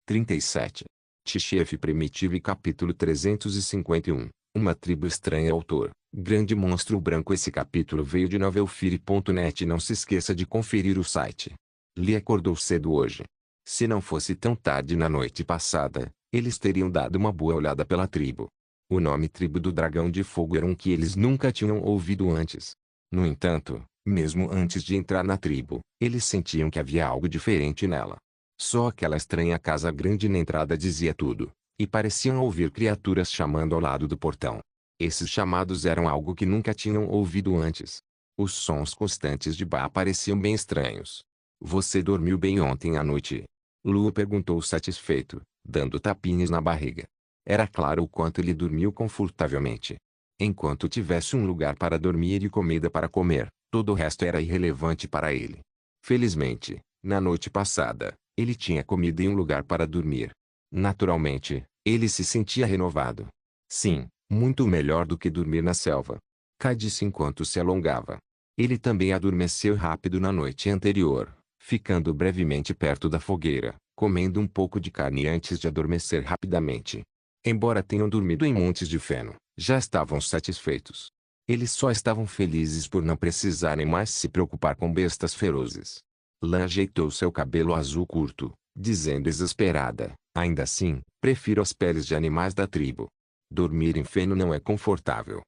37. Tchef Primitivo e capítulo 351. Uma tribo estranha. Autor: Grande Monstro Branco. Esse capítulo veio de novelfire.net. Não se esqueça de conferir o site. Lee acordou cedo hoje. Se não fosse tão tarde na noite passada, eles teriam dado uma boa olhada pela tribo. O nome Tribo do Dragão de Fogo era um que eles nunca tinham ouvido antes. No entanto, mesmo antes de entrar na tribo, eles sentiam que havia algo diferente nela. Só aquela estranha casa grande na entrada dizia tudo, e pareciam ouvir criaturas chamando ao lado do portão. Esses chamados eram algo que nunca tinham ouvido antes. Os sons constantes de Ba pareciam bem estranhos. Você dormiu bem ontem à noite? Lu perguntou satisfeito, dando tapinhas na barriga. Era claro o quanto ele dormiu confortavelmente. Enquanto tivesse um lugar para dormir e comida para comer, todo o resto era irrelevante para ele. Felizmente, na noite passada, ele tinha comida e um lugar para dormir. Naturalmente, ele se sentia renovado. Sim, muito melhor do que dormir na selva. Kai disse enquanto se alongava. Ele também adormeceu rápido na noite anterior, ficando brevemente perto da fogueira, comendo um pouco de carne antes de adormecer rapidamente. Embora tenham dormido em montes de feno, já estavam satisfeitos. Eles só estavam felizes por não precisarem mais se preocupar com bestas ferozes. Lan ajeitou seu cabelo azul curto, dizendo exasperada: ainda assim, prefiro as peles de animais da tribo. Dormir em feno não é confortável.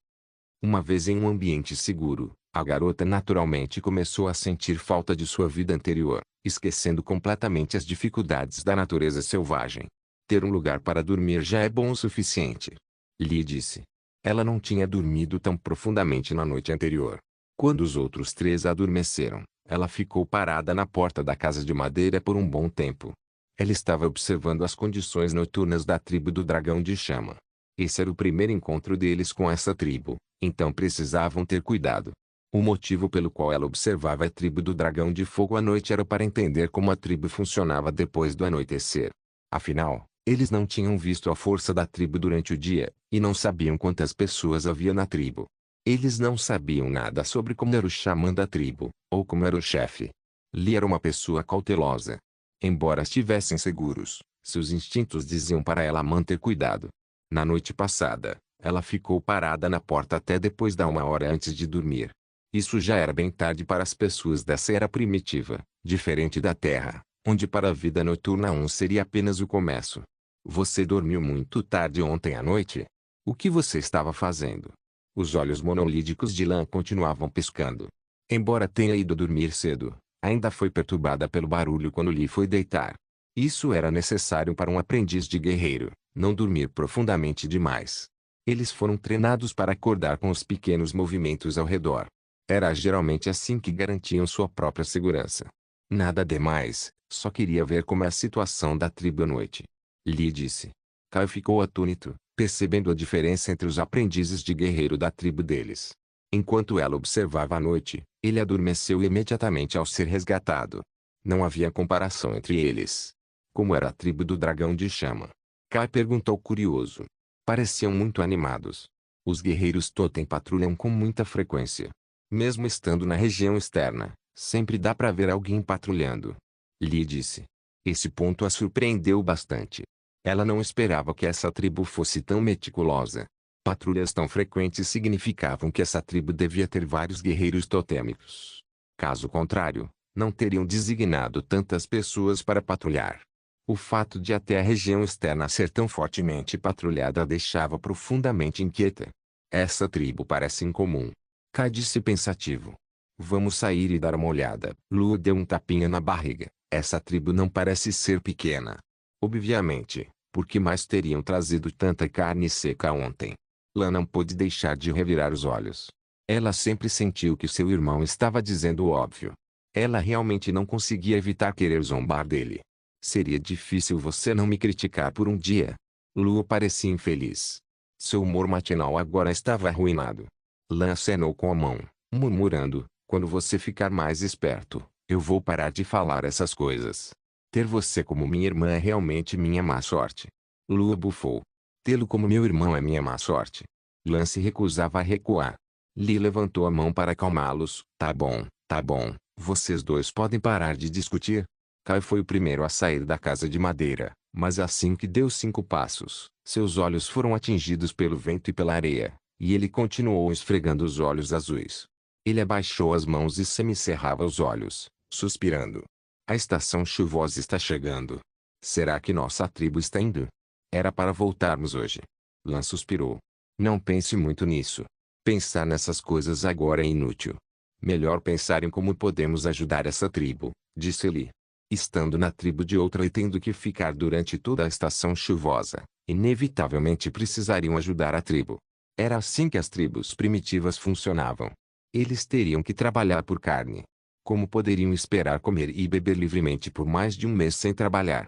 Uma vez em um ambiente seguro, a garota naturalmente começou a sentir falta de sua vida anterior, esquecendo completamente as dificuldades da natureza selvagem. Ter um lugar para dormir já é bom o suficiente. Lee disse. Ela não tinha dormido tão profundamente na noite anterior. Quando os outros três adormeceram, ela ficou parada na porta da casa de madeira por um bom tempo. Ela estava observando as condições noturnas da tribo do Dragão de Chama. Esse era o primeiro encontro deles com essa tribo, então precisavam ter cuidado. O motivo pelo qual ela observava a tribo do Dragão de Fogo à noite era para entender como a tribo funcionava depois do anoitecer. Afinal, eles não tinham visto a força da tribo durante o dia, e não sabiam quantas pessoas havia na tribo. Eles não sabiam nada sobre como era o xamã da tribo, ou como era o chefe. Lee era uma pessoa cautelosa. Embora estivessem seguros, seus instintos diziam para ela manter cuidado. Na noite passada, ela ficou parada na porta até depois da 1 hora antes de dormir. Isso já era bem tarde para as pessoas dessa era primitiva, diferente da Terra, onde para a vida noturna seria apenas o começo. Você dormiu muito tarde ontem à noite? O que você estava fazendo? Os olhos monolíticos de Lan continuavam piscando. Embora tenha ido dormir cedo, ainda foi perturbada pelo barulho quando Lee foi deitar. Isso era necessário para um aprendiz de guerreiro, não dormir profundamente demais. Eles foram treinados para acordar com os pequenos movimentos ao redor. Era geralmente assim que garantiam sua própria segurança. Nada demais, só queria ver como é a situação da tribo à noite. Lee disse. Kai ficou atônito, percebendo a diferença entre os aprendizes de guerreiro da tribo deles. Enquanto ela observava a noite, ele adormeceu imediatamente ao ser resgatado. Não havia comparação entre eles. Como era a tribo do Dragão de Chama? Kai perguntou curioso. Pareciam muito animados. Os guerreiros Totem patrulham com muita frequência. Mesmo estando na região externa, sempre dá para ver alguém patrulhando. Lee disse. Esse ponto a surpreendeu bastante. Ela não esperava que essa tribo fosse tão meticulosa. Patrulhas tão frequentes significavam que essa tribo devia ter vários guerreiros totêmicos. Caso contrário, não teriam designado tantas pessoas para patrulhar. O fato de até a região externa ser tão fortemente patrulhada a deixava profundamente inquieta. Essa tribo parece incomum. Kai disse pensativo. Vamos sair e dar uma olhada. Lu deu um tapinha na barriga. Essa tribo não parece ser pequena. Obviamente, por que mais teriam trazido tanta carne seca ontem? Lan não pôde deixar de revirar os olhos. Ela sempre sentiu que seu irmão estava dizendo o óbvio. Ela realmente não conseguia evitar querer zombar dele. Seria difícil você não me criticar por um dia. Lu parecia infeliz. Seu humor matinal agora estava arruinado. Lan acenou com a mão, murmurando, quando você ficar mais esperto, eu vou parar de falar essas coisas. Ter você como minha irmã é realmente minha má sorte. Lu bufou. Tê-lo como meu irmão é minha má sorte. Lan se recusava a recuar. Lee levantou a mão para acalmá-los. Tá bom, vocês dois podem parar de discutir. Kai foi o primeiro a sair da casa de madeira, Mas assim que deu 5 passos, seus olhos foram atingidos pelo vento e pela areia, e ele continuou esfregando os olhos azuis. Ele abaixou as mãos e semicerrava os olhos, suspirando. A estação chuvosa está chegando. Será que nossa tribo está indo? Era para voltarmos hoje. Lan suspirou. Não pense muito nisso. Pensar nessas coisas agora é inútil. Melhor pensar em como podemos ajudar essa tribo, disse ele. Estando na tribo de outra e tendo que ficar durante toda a estação chuvosa, inevitavelmente precisariam ajudar a tribo. Era assim que as tribos primitivas funcionavam. Eles teriam que trabalhar por carne. Como poderiam esperar comer e beber livremente por mais de um mês sem trabalhar?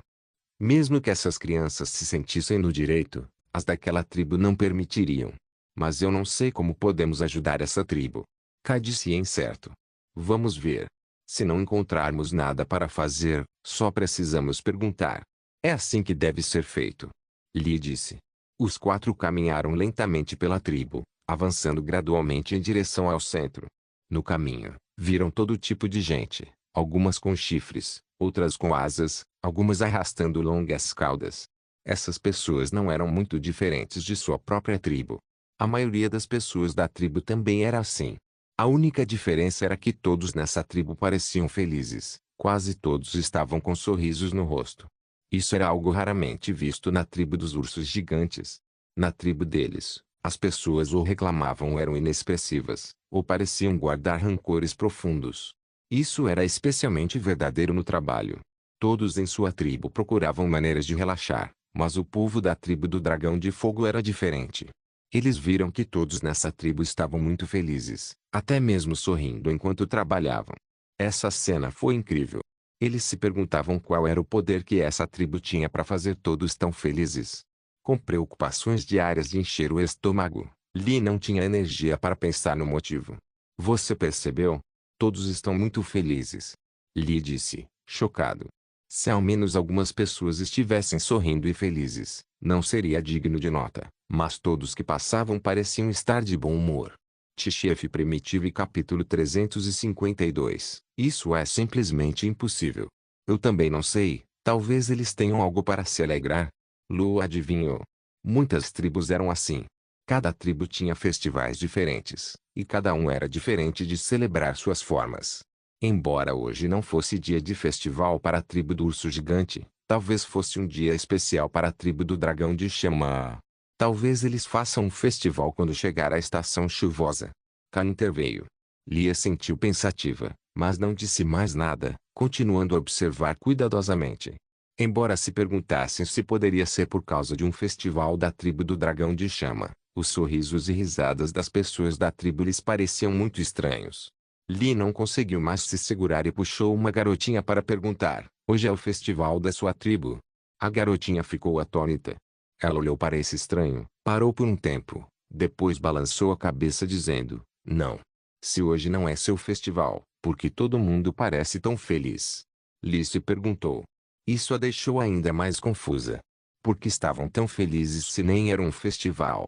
Mesmo que essas crianças se sentissem no direito, as daquela tribo não permitiriam. Mas eu não sei como podemos ajudar essa tribo. Kai disse incerto. Vamos ver. Se não encontrarmos nada para fazer, só precisamos perguntar. É assim que deve ser feito. Lee disse. Os 4 caminharam lentamente pela tribo, avançando gradualmente em direção ao centro. No caminho, viram todo tipo de gente, algumas com chifres, outras com asas, algumas arrastando longas caudas. Essas pessoas não eram muito diferentes de sua própria tribo. A maioria das pessoas da tribo também era assim. A única diferença era que todos nessa tribo pareciam felizes, quase todos estavam com sorrisos no rosto. Isso era algo raramente visto na tribo dos ursos gigantes. Na tribo deles, as pessoas ou reclamavam ou eram inexpressivas, ou pareciam guardar rancores profundos. Isso era especialmente verdadeiro no trabalho. Todos em sua tribo procuravam maneiras de relaxar, mas o povo da tribo do Dragão de Fogo era diferente. Eles viram que todos nessa tribo estavam muito felizes, até mesmo sorrindo enquanto trabalhavam. Essa cena foi incrível. Eles se perguntavam qual era o poder que essa tribo tinha para fazer todos tão felizes. Com preocupações diárias de encher o estômago, Lee não tinha energia para pensar no motivo. Você percebeu? Todos estão muito felizes. Lee disse, chocado. Se ao menos algumas pessoas estivessem sorrindo e felizes, não seria digno de nota, mas todos que passavam pareciam estar de bom humor. Tchef Primitivo e capítulo 352. Isso é simplesmente impossível. Eu também não sei, talvez eles tenham algo para se alegrar. Lu adivinhou. Muitas tribos eram assim. Cada tribo tinha festivais diferentes, e cada um era diferente de celebrar suas formas. Embora hoje não fosse dia de festival para a tribo do urso gigante, talvez fosse um dia especial para a tribo do dragão de chama. Talvez eles façam um festival quando chegar a estação chuvosa. Kai interveio. Lia sentiu pensativa, mas não disse mais nada, continuando a observar cuidadosamente. Embora se perguntassem se poderia ser por causa de um festival da tribo do dragão de chama, os sorrisos e risadas das pessoas da tribo lhes pareciam muito estranhos. Lee não conseguiu mais se segurar e puxou uma garotinha para perguntar, hoje é o festival da sua tribo? A garotinha ficou atônita. Ela olhou para esse estranho, parou por um tempo, depois balançou a cabeça dizendo, não. Se hoje não é seu festival, por que todo mundo parece tão feliz? Lee se perguntou. Isso a deixou ainda mais confusa. Por que estavam tão felizes se nem era um festival?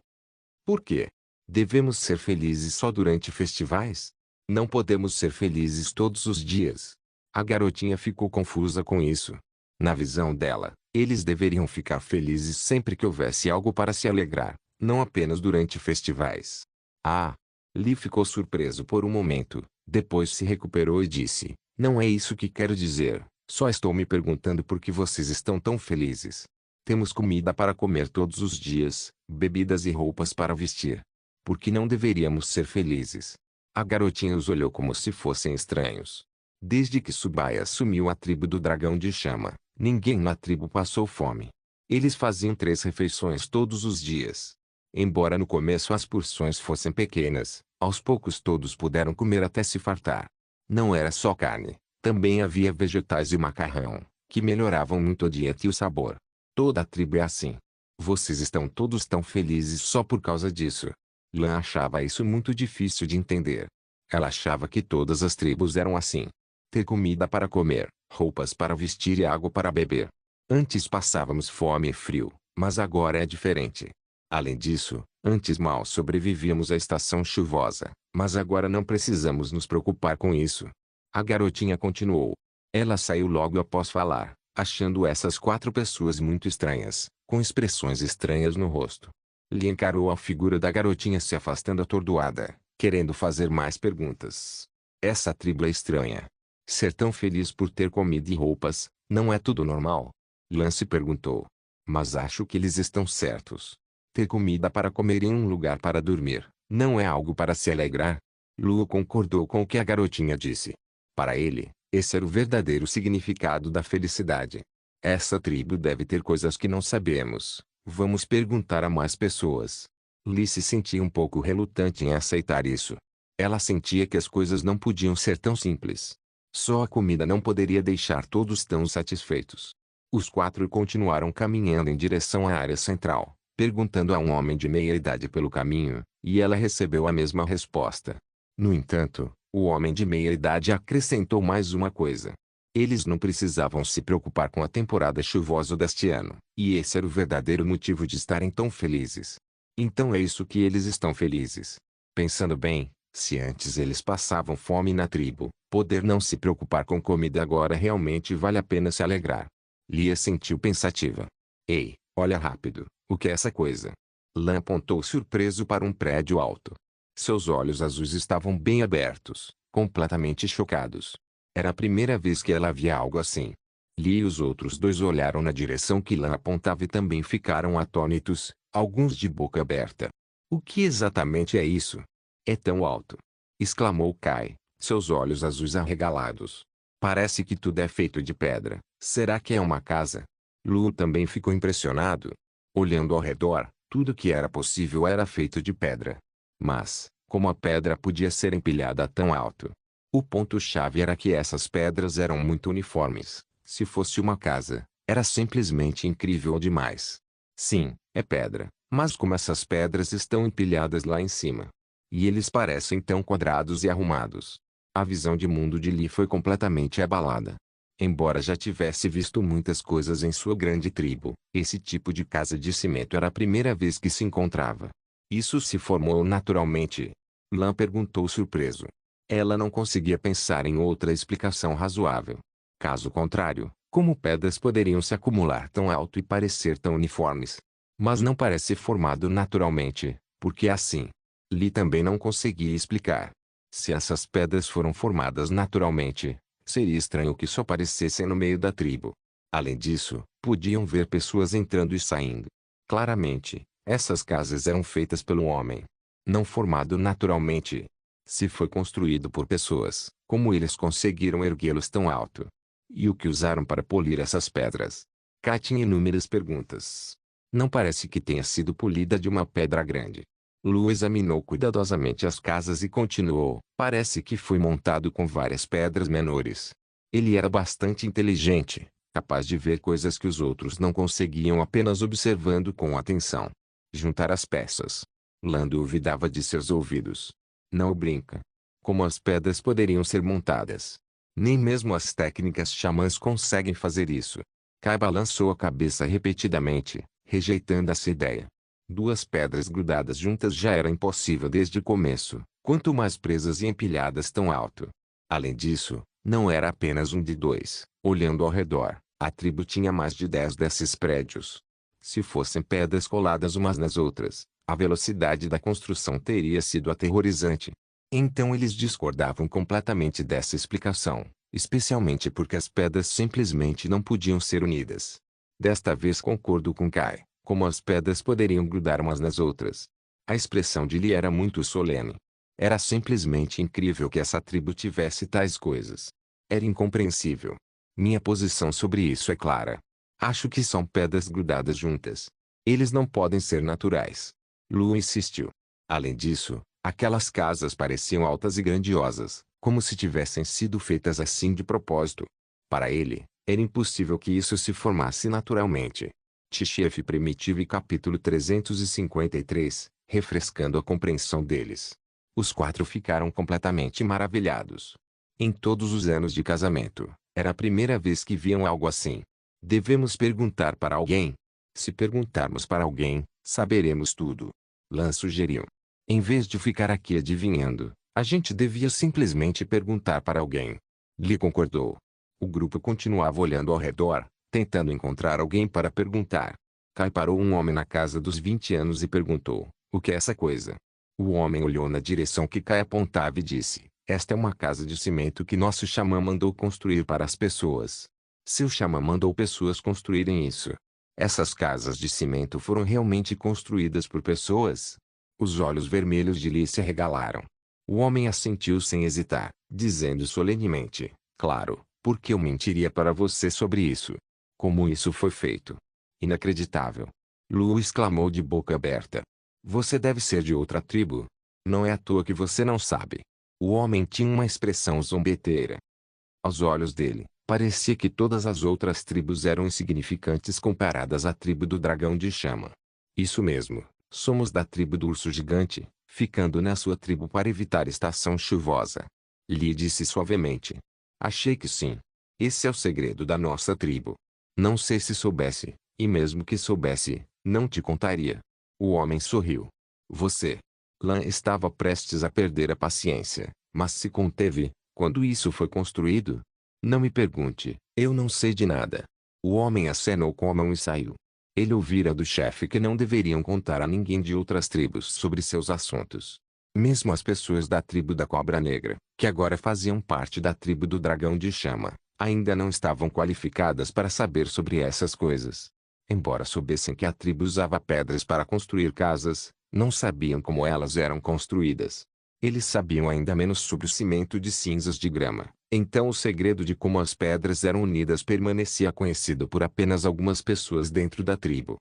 Por quê? Devemos ser felizes só durante festivais? Não podemos ser felizes todos os dias. A garotinha ficou confusa com isso. Na visão dela, eles deveriam ficar felizes sempre que houvesse algo para se alegrar, não apenas durante festivais. Ah! Lee ficou surpreso por um momento, depois se recuperou e disse, não é isso que quero dizer, só estou me perguntando por que vocês estão tão felizes. Temos comida para comer todos os dias, bebidas e roupas para vestir. Por que não deveríamos ser felizes? A garotinha os olhou como se fossem estranhos. Desde que Subaya assumiu a tribo do dragão de chama, ninguém na tribo passou fome. Eles faziam 3 refeições todos os dias. Embora no começo as porções fossem pequenas, aos poucos todos puderam comer até se fartar. Não era só carne, também havia vegetais e macarrão, que melhoravam muito a dieta e o sabor. Toda a tribo é assim. Vocês estão todos tão felizes só por causa disso. Lan achava isso muito difícil de entender. Ela achava que todas as tribos eram assim. Ter comida para comer, roupas para vestir e água para beber. Antes passávamos fome e frio, mas agora é diferente. Além disso, antes mal sobrevivíamos à estação chuvosa, mas agora não precisamos nos preocupar com isso. A garotinha continuou. Ela saiu logo após falar, achando essas 4 pessoas muito estranhas, com expressões estranhas no rosto. Lee encarou a figura da garotinha se afastando atordoada, querendo fazer mais perguntas. Essa tribo é estranha. Ser tão feliz por ter comida e roupas, não é tudo normal? Lance perguntou. Mas acho que eles estão certos. Ter comida para comer e um lugar para dormir, não é algo para se alegrar? Luo concordou com o que a garotinha disse. Para ele, esse era o verdadeiro significado da felicidade. Essa tribo deve ter coisas que não sabemos. Vamos perguntar a mais pessoas. Lee se sentia um pouco relutante em aceitar isso. Ela sentia que as coisas não podiam ser tão simples. Só a comida não poderia deixar todos tão satisfeitos. Os 4 continuaram caminhando em direção à área central, perguntando a um homem de meia idade pelo caminho, e ela recebeu a mesma resposta. No entanto, o homem de meia idade acrescentou mais uma coisa. Eles não precisavam se preocupar com a temporada chuvosa deste ano, e esse era o verdadeiro motivo de estarem tão felizes. Então é isso que eles estão felizes. Pensando bem, se antes eles passavam fome na tribo, poder não se preocupar com comida agora realmente vale a pena se alegrar. Lia sentiu pensativa. Ei, olha rápido, o que é essa coisa? Lan apontou surpreso para um prédio alto. Seus olhos azuis estavam bem abertos, completamente chocados. Era a primeira vez que ela via algo assim. Lee e os outros 2 olharam na direção que Lan apontava e também ficaram atônitos, alguns de boca aberta. O que exatamente é isso? É tão alto! Exclamou Kai, seus olhos azuis arregalados. Parece que tudo é feito de pedra. Será que é uma casa? Lu também ficou impressionado. Olhando ao redor, tudo que era possível era feito de pedra. Mas, como a pedra podia ser empilhada tão alto? O ponto-chave era que essas pedras eram muito uniformes. Se fosse uma casa, era simplesmente incrível demais. Sim, é pedra, mas como essas pedras estão empilhadas lá em cima? E eles parecem tão quadrados e arrumados. A visão de mundo de Lee foi completamente abalada. Embora já tivesse visto muitas coisas em sua grande tribo, esse tipo de casa de cimento era a primeira vez que se encontrava. Isso se formou naturalmente? Lan perguntou surpreso. Ela não conseguia pensar em outra explicação razoável. Caso contrário, como pedras poderiam se acumular tão alto e parecer tão uniformes? Mas não parece formado naturalmente, porque é assim. Lee também não conseguia explicar. Se essas pedras foram formadas naturalmente, seria estranho que só aparecessem no meio da tribo. Além disso, podiam ver pessoas entrando e saindo. Claramente, essas casas eram feitas pelo homem. Não formado naturalmente. Se foi construído por pessoas, como eles conseguiram erguê-los tão alto? E o que usaram para polir essas pedras? Cá tinha inúmeras perguntas. Não parece que tenha sido polida de uma pedra grande. Lu examinou cuidadosamente as casas e continuou. Parece que foi montado com várias pedras menores. Ele era bastante inteligente, capaz de ver coisas que os outros não conseguiam apenas observando com atenção. Juntar as peças. Lan duvidava de seus ouvidos. Não brinca. Como as pedras poderiam ser montadas? Nem mesmo as técnicas xamãs conseguem fazer isso. Kai balançou a cabeça repetidamente, rejeitando essa ideia. 2 pedras grudadas juntas já era impossível desde o começo, quanto mais presas e empilhadas tão alto. Além disso, não era apenas um de 2. Olhando ao redor, a tribo tinha mais de 10 desses prédios. Se fossem pedras coladas umas nas outras, a velocidade da construção teria sido aterrorizante. Então eles discordavam completamente dessa explicação, especialmente porque as pedras simplesmente não podiam ser unidas. Desta vez concordo com Kai. Como as pedras poderiam grudar umas nas outras? A expressão de Lee era muito solene. Era simplesmente incrível que essa tribo tivesse tais coisas. Era incompreensível. Minha posição sobre isso é clara. Acho que são pedras grudadas juntas. Eles não podem ser naturais. Lu insistiu. Além disso, aquelas casas pareciam altas e grandiosas, como se tivessem sido feitas assim de propósito. Para ele, era impossível que isso se formasse naturalmente. Tchef Primitivo e capítulo 353, refrescando a compreensão deles. Os 4 ficaram completamente maravilhados. Em todos os anos de casamento, era a primeira vez que viam algo assim. Devemos perguntar para alguém. Se perguntarmos para alguém, saberemos tudo. Lan sugeriu. Em vez de ficar aqui adivinhando, a gente devia simplesmente perguntar para alguém. Lee concordou. O grupo continuava olhando ao redor, tentando encontrar alguém para perguntar. Kai parou um homem na casa dos 20 anos e perguntou: o que é essa coisa? O homem olhou na direção que Kai apontava e disse: esta é uma casa de cimento que nosso xamã mandou construir para as pessoas. Seu xamã mandou pessoas construírem isso. Essas casas de cimento foram realmente construídas por pessoas? Os olhos vermelhos de Lee se arregalaram. O homem assentiu sem hesitar, dizendo solenemente: claro, porque eu mentiria para você sobre isso. Como isso foi feito? Inacreditável! Lu exclamou de boca aberta. Você deve ser de outra tribo. Não é à toa que você não sabe. O homem tinha uma expressão zombeteira. Aos olhos dele, parecia que todas as outras tribos eram insignificantes comparadas à tribo do dragão de chama. Isso mesmo, somos da tribo do urso gigante, ficando na sua tribo para evitar estação chuvosa. Lee disse suavemente. Achei que sim. Esse é o segredo da nossa tribo. Não sei se soubesse, e mesmo que soubesse, não te contaria. O homem sorriu. Você. Lan estava prestes a perder a paciência, mas se conteve. Quando isso foi construído? Não me pergunte, eu não sei de nada. O homem acenou com a mão e saiu. Ele ouvira do chefe que não deveriam contar a ninguém de outras tribos sobre seus assuntos. Mesmo as pessoas da tribo da Cobra Negra, que agora faziam parte da tribo do Dragão de Chama, ainda não estavam qualificadas para saber sobre essas coisas. Embora soubessem que a tribo usava pedras para construir casas, não sabiam como elas eram construídas. Eles sabiam ainda menos sobre o cimento de cinzas de grama. Então o segredo de como as pedras eram unidas permanecia conhecido por apenas algumas pessoas dentro da tribo.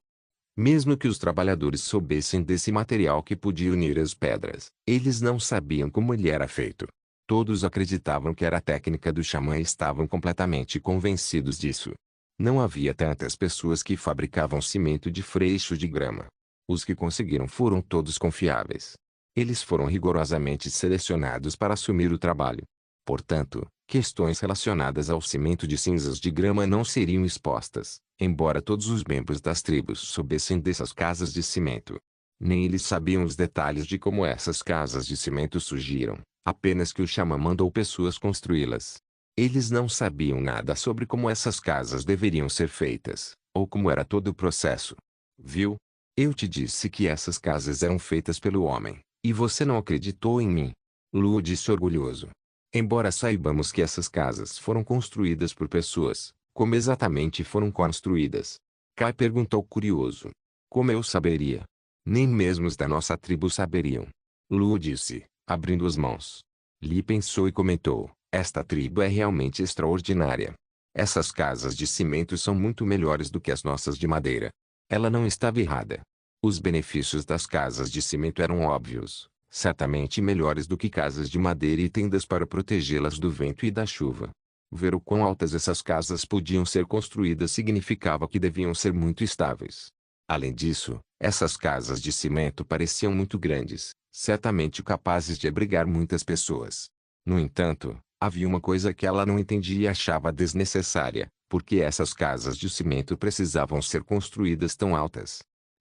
Mesmo que os trabalhadores soubessem desse material que podia unir as pedras, eles não sabiam como ele era feito. Todos acreditavam que era a técnica do xamã e estavam completamente convencidos disso. Não havia tantas pessoas que fabricavam cimento de freixo de grama. Os que conseguiram foram todos confiáveis. Eles foram rigorosamente selecionados para assumir o trabalho. Portanto, questões relacionadas ao cimento de cinzas de grama não seriam expostas, embora todos os membros das tribos soubessem dessas casas de cimento. Nem eles sabiam os detalhes de como essas casas de cimento surgiram, apenas que o xamã mandou pessoas construí-las. Eles não sabiam nada sobre como essas casas deveriam ser feitas, ou como era todo o processo. Viu? Eu te disse que essas casas eram feitas pelo homem, e você não acreditou em mim. Lu disse orgulhoso. Embora saibamos que essas casas foram construídas por pessoas, como exatamente foram construídas? Kai perguntou curioso. Como eu saberia? Nem mesmo os da nossa tribo saberiam. Lu disse, abrindo as mãos. Lee pensou e comentou, esta tribo é realmente extraordinária. Essas casas de cimento são muito melhores do que as nossas de madeira. Ela não estava errada. Os benefícios das casas de cimento eram óbvios, certamente melhores do que casas de madeira e tendas para protegê-las do vento e da chuva. Ver o quão altas essas casas podiam ser construídas significava que deviam ser muito estáveis. Além disso, essas casas de cimento pareciam muito grandes, certamente capazes de abrigar muitas pessoas. No entanto, havia uma coisa que ela não entendia e achava desnecessária, porque essas casas de cimento precisavam ser construídas tão altas.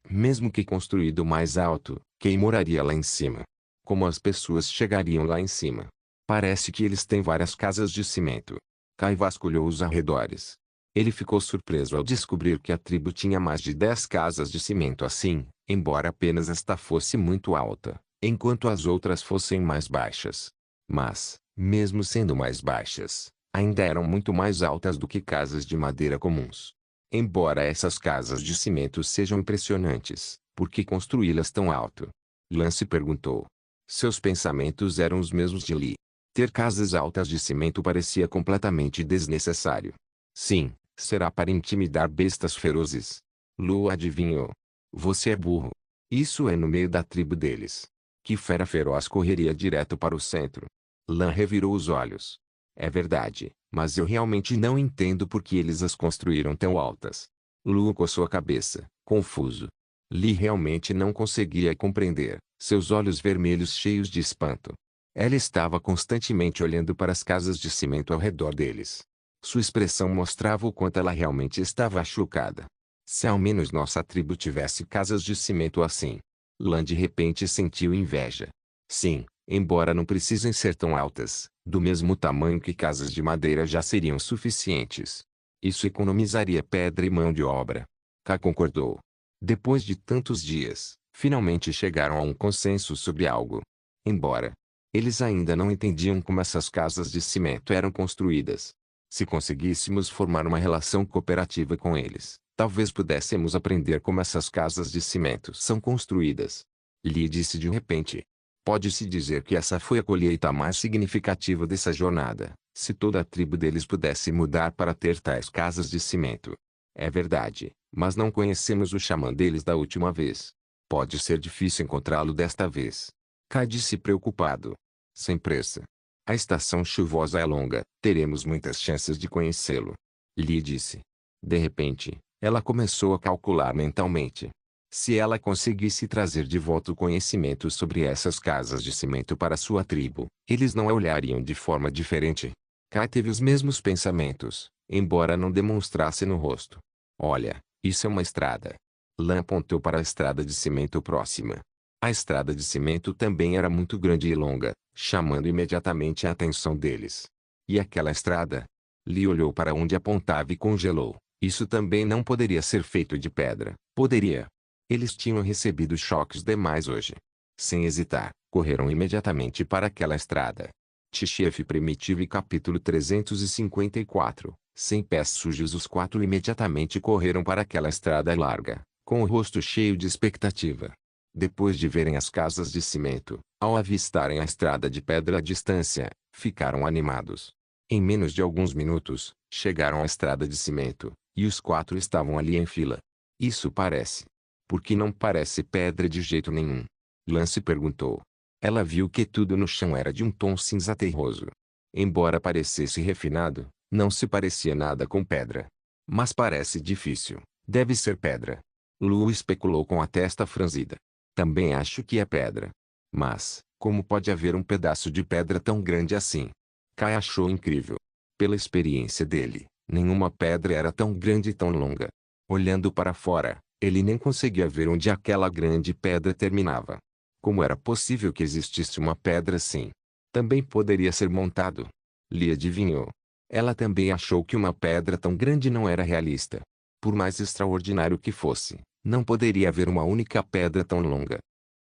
Mesmo que construído mais alto, quem moraria lá em cima? Como as pessoas chegariam lá em cima? Parece que eles têm várias casas de cimento. Kai vasculhou os arredores. Ele ficou surpreso ao descobrir que a tribo tinha mais de 10 casas de cimento assim, embora apenas esta fosse muito alta, enquanto as outras fossem mais baixas. Mas, mesmo sendo mais baixas, ainda eram muito mais altas do que casas de madeira comuns. Embora essas casas de cimento sejam impressionantes, por que construí-las tão alto? Lance perguntou. Seus pensamentos eram os mesmos de Lee. Ter casas altas de cimento parecia completamente desnecessário. Sim, será para intimidar bestas ferozes. Lu adivinhou. Você é burro. Isso é no meio da tribo deles. Que fera feroz correria direto para o centro? Lan revirou os olhos. É verdade, mas eu realmente não entendo por que eles as construíram tão altas. Lu coçou a cabeça, confuso. Lee realmente não conseguia compreender, seus olhos vermelhos cheios de espanto. Ela estava constantemente olhando para as casas de cimento ao redor deles. Sua expressão mostrava o quanto ela realmente estava chocada. Se ao menos nossa tribo tivesse casas de cimento assim. Lan de repente sentiu inveja. Sim, embora não precisem ser tão altas, do mesmo tamanho que casas de madeira já seriam suficientes. Isso economizaria pedra e mão de obra. K concordou. Depois de tantos dias, finalmente chegaram a um consenso sobre algo. Embora eles ainda não entendiam como essas casas de cimento eram construídas. Se conseguíssemos formar uma relação cooperativa com eles, talvez pudéssemos aprender como essas casas de cimento são construídas. Lee disse de repente. Pode-se dizer que essa foi a colheita mais significativa dessa jornada, se toda a tribo deles pudesse mudar para ter tais casas de cimento. É verdade, mas não conhecemos o xamã deles da última vez. Pode ser difícil encontrá-lo desta vez. Kai disse preocupado. Sem pressa. A estação chuvosa é longa, teremos muitas chances de conhecê-lo. Lee disse. De repente, ela começou a calcular mentalmente. Se ela conseguisse trazer de volta o conhecimento sobre essas casas de cimento para sua tribo, eles não a olhariam de forma diferente. Kai teve os mesmos pensamentos, embora não demonstrasse no rosto. Olha, isso é uma estrada. Lan apontou para a estrada de cimento próxima. A estrada de cimento também era muito grande e longa, chamando imediatamente a atenção deles. E aquela estrada? Lee olhou para onde apontava e congelou. Isso também não poderia ser feito de pedra, poderia? Eles tinham recebido choques demais hoje. Sem hesitar, correram imediatamente para aquela estrada. Tchef Primitivo e capítulo 354. Sem pés sujos, os quatro imediatamente correram para aquela estrada larga, com o rosto cheio de expectativa. Depois de verem as casas de cimento, ao avistarem a estrada de pedra à distância, ficaram animados. Em menos de alguns minutos, chegaram à estrada de cimento, e os quatro estavam ali em fila. Isso parece. Por que não parece pedra de jeito nenhum? Lance perguntou. Ela viu que tudo no chão era de um tom cinza terroso. Embora parecesse refinado, não se parecia nada com pedra. Mas parece difícil. Deve ser pedra. Lu especulou com a testa franzida. Também acho que é pedra. Mas, como pode haver um pedaço de pedra tão grande assim? Kai achou incrível. Pela experiência dele, nenhuma pedra era tão grande e tão longa. Olhando para fora, ele nem conseguia ver onde aquela grande pedra terminava. Como era possível que existisse uma pedra assim? Também poderia ser montado. Lee adivinhou. Ela também achou que uma pedra tão grande não era realista. Por mais extraordinário que fosse, não poderia haver uma única pedra tão longa.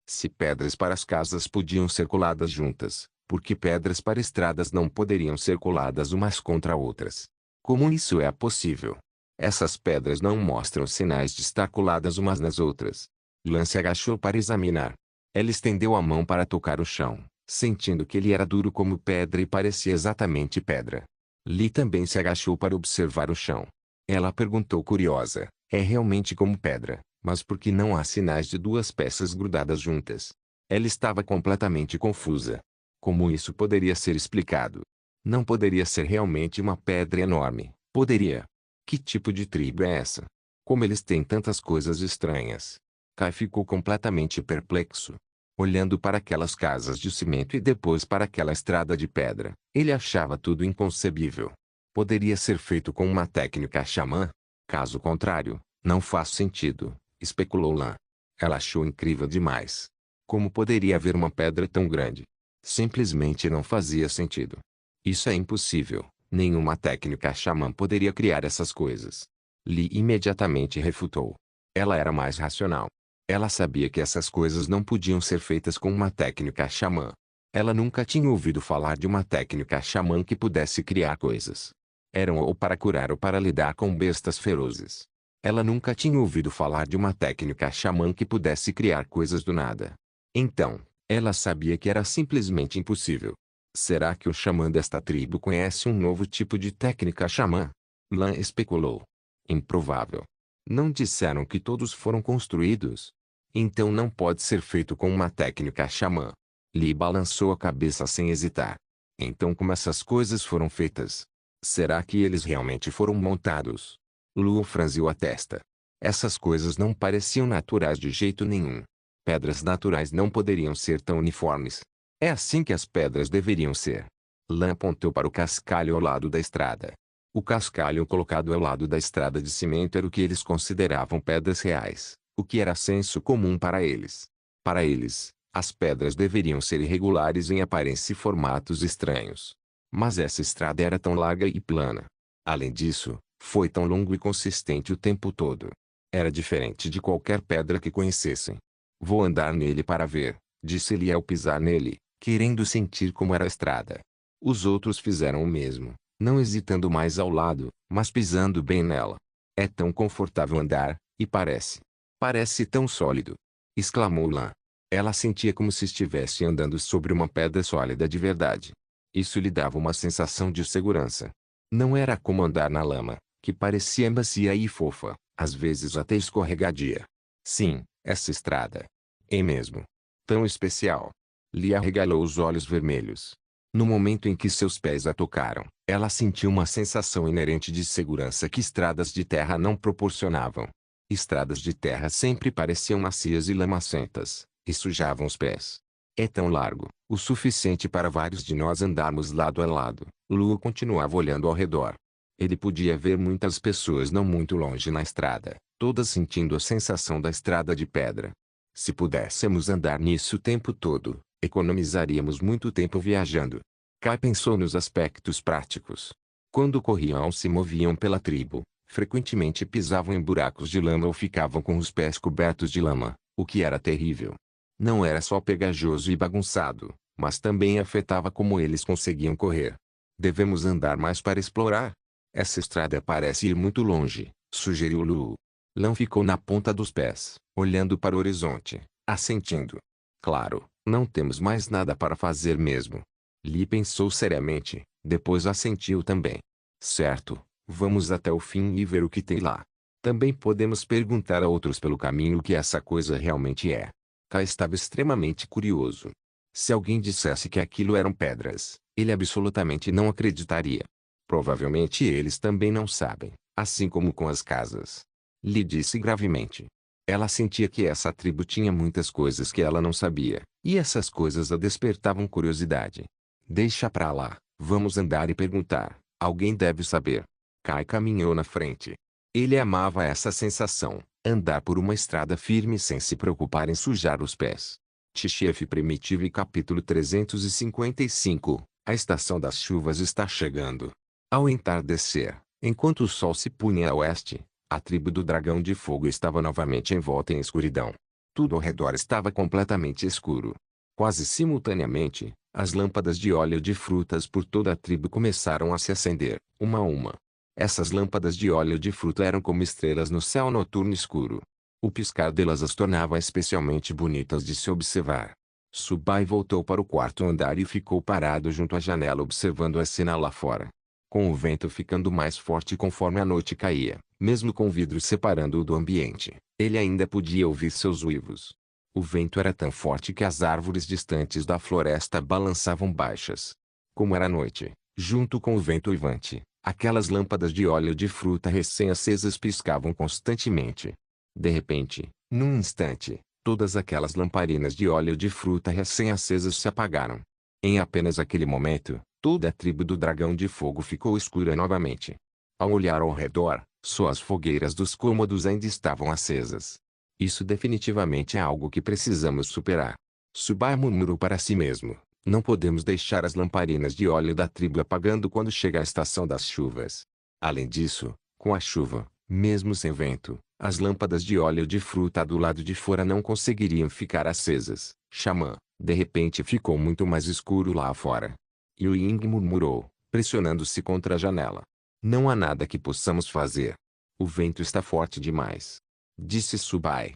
Se pedras para as casas podiam ser coladas juntas, por que pedras para estradas não poderiam ser coladas umas contra outras? Como isso é possível? Essas pedras não mostram sinais de estar coladas umas nas outras. Lance agachou para examinar. Ela estendeu a mão para tocar o chão, sentindo que ele era duro como pedra e parecia exatamente pedra. Lee também se agachou para observar o chão. Ela perguntou curiosa, é realmente como pedra, mas por que não há sinais de duas peças grudadas juntas? Ela estava completamente confusa. Como isso poderia ser explicado? Não poderia ser realmente uma pedra enorme, poderia? Que tipo de tribo é essa? Como eles têm tantas coisas estranhas? Kai ficou completamente perplexo. Olhando para aquelas casas de cimento e depois para aquela estrada de pedra, ele achava tudo inconcebível. Poderia ser feito com uma técnica xamã? Caso contrário, não faz sentido, especulou Lan. Ela achou incrível demais. Como poderia haver uma pedra tão grande? Simplesmente não fazia sentido. Isso é impossível. Nenhuma técnica xamã poderia criar essas coisas. Lee imediatamente refutou. Ela era mais racional. Ela sabia que essas coisas não podiam ser feitas com uma técnica xamã. Ela nunca tinha ouvido falar de uma técnica xamã que pudesse criar coisas. Eram ou para curar ou para lidar com bestas ferozes. Ela nunca tinha ouvido falar de uma técnica xamã que pudesse criar coisas do nada. Então, ela sabia que era simplesmente impossível. Será que o xamã desta tribo conhece um novo tipo de técnica xamã? Lan especulou. Improvável. Não disseram que todos foram construídos? Então não pode ser feito com uma técnica xamã. Lee balançou a cabeça sem hesitar. Então como essas coisas foram feitas? Será que eles realmente foram montados? Lu franziu a testa. Essas coisas não pareciam naturais de jeito nenhum. Pedras naturais não poderiam ser tão uniformes. É assim que as pedras deveriam ser. Lan apontou para o cascalho ao lado da estrada. O cascalho colocado ao lado da estrada de cimento era o que eles consideravam pedras reais, o que era senso comum para eles. Para eles, as pedras deveriam ser irregulares em aparência e formatos estranhos. Mas essa estrada era tão larga e plana. Além disso, Foi tão longo e consistente o tempo todo. Era diferente de qualquer pedra que conhecessem. Vou andar nele para ver, disse-lhe ao pisar nele, querendo sentir como era a estrada. Os outros fizeram o mesmo, não hesitando mais ao lado, mas pisando bem nela. É tão confortável andar, e parece tão sólido, exclamou Lan. Ela sentia como se estivesse andando sobre uma pedra sólida de verdade. Isso lhe dava uma sensação de segurança. Não era como andar na lama, que parecia macia e fofa, às vezes até escorregadia. Sim, essa estrada. É mesmo. Tão especial. Lia arregalou os olhos vermelhos. No momento em que seus pés a tocaram, ela sentiu uma sensação inerente de segurança que estradas de terra não proporcionavam. Estradas de terra sempre pareciam macias e lamacentas, e sujavam os pés. É tão largo, o suficiente para vários de nós andarmos lado a lado. Lu continuava olhando ao redor. Ele podia ver muitas pessoas não muito longe na estrada, todas sentindo a sensação da estrada de pedra. Se pudéssemos andar nisso o tempo todo, economizaríamos muito tempo viajando. Kai pensou nos aspectos práticos. Quando corriam ou se moviam pela tribo, frequentemente pisavam em buracos de lama ou ficavam com os pés cobertos de lama, o que era terrível. Não era só pegajoso e bagunçado, mas também afetava como eles conseguiam correr. Devemos andar mais para explorar. Essa estrada parece ir muito longe, sugeriu Lu. Lan ficou na ponta dos pés, olhando para o horizonte, assentindo. Claro, não temos mais nada para fazer mesmo. Li pensou seriamente, depois assentiu também. Certo, vamos até o fim e ver o que tem lá. Também podemos perguntar a outros pelo caminho o que essa coisa realmente é. Kai estava extremamente curioso. Se alguém dissesse que aquilo eram pedras, ele absolutamente não acreditaria. Provavelmente eles também não sabem, assim como com as casas. Lhe disse gravemente. Ela sentia que essa tribo tinha muitas coisas que ela não sabia, e essas coisas a despertavam curiosidade. Deixa pra lá, vamos andar e perguntar, alguém deve saber. Kai caminhou na frente. Ele amava essa sensação, andar por uma estrada firme sem se preocupar em sujar os pés. Tchef Primitive capítulo 355. A estação das chuvas está chegando. Ao entardecer, enquanto o sol se punha a oeste, a tribo do Dragão de Fogo estava novamente envolta em escuridão. Tudo ao redor estava completamente escuro. Quase simultaneamente, as lâmpadas de óleo de frutas por toda a tribo começaram a se acender, uma a uma. Essas lâmpadas de óleo de fruta eram como estrelas no céu noturno escuro. O piscar delas as tornava especialmente bonitas de se observar. Subai voltou para o quarto andar e ficou parado junto à janela observando a cena lá fora. Com o vento ficando mais forte conforme a noite caía, mesmo com o vidro separando-o do ambiente, ele ainda podia ouvir seus uivos. O vento era tão forte que as árvores distantes da floresta balançavam baixas. Como era noite, junto com o vento uivante, aquelas lâmpadas de óleo de fruta recém-acesas piscavam constantemente. De repente, num instante, todas aquelas lamparinas de óleo de fruta recém-acesas se apagaram. Em apenas aquele momento, toda a tribo do Dragão de Fogo ficou escura novamente. Ao olhar ao redor, só as fogueiras dos cômodos ainda estavam acesas. Isso definitivamente é algo que precisamos superar. Subai murmurou para si mesmo. Não podemos deixar as lamparinas de óleo da tribo apagando quando chega a estação das chuvas. Além disso, com a chuva, mesmo sem vento, as lâmpadas de óleo de fruta do lado de fora não conseguiriam ficar acesas. Xamã, de repente ficou muito mais escuro lá fora. Yu Ying murmurou, pressionando-se contra a janela. Não há nada que possamos fazer. O vento está forte demais. Disse Subai.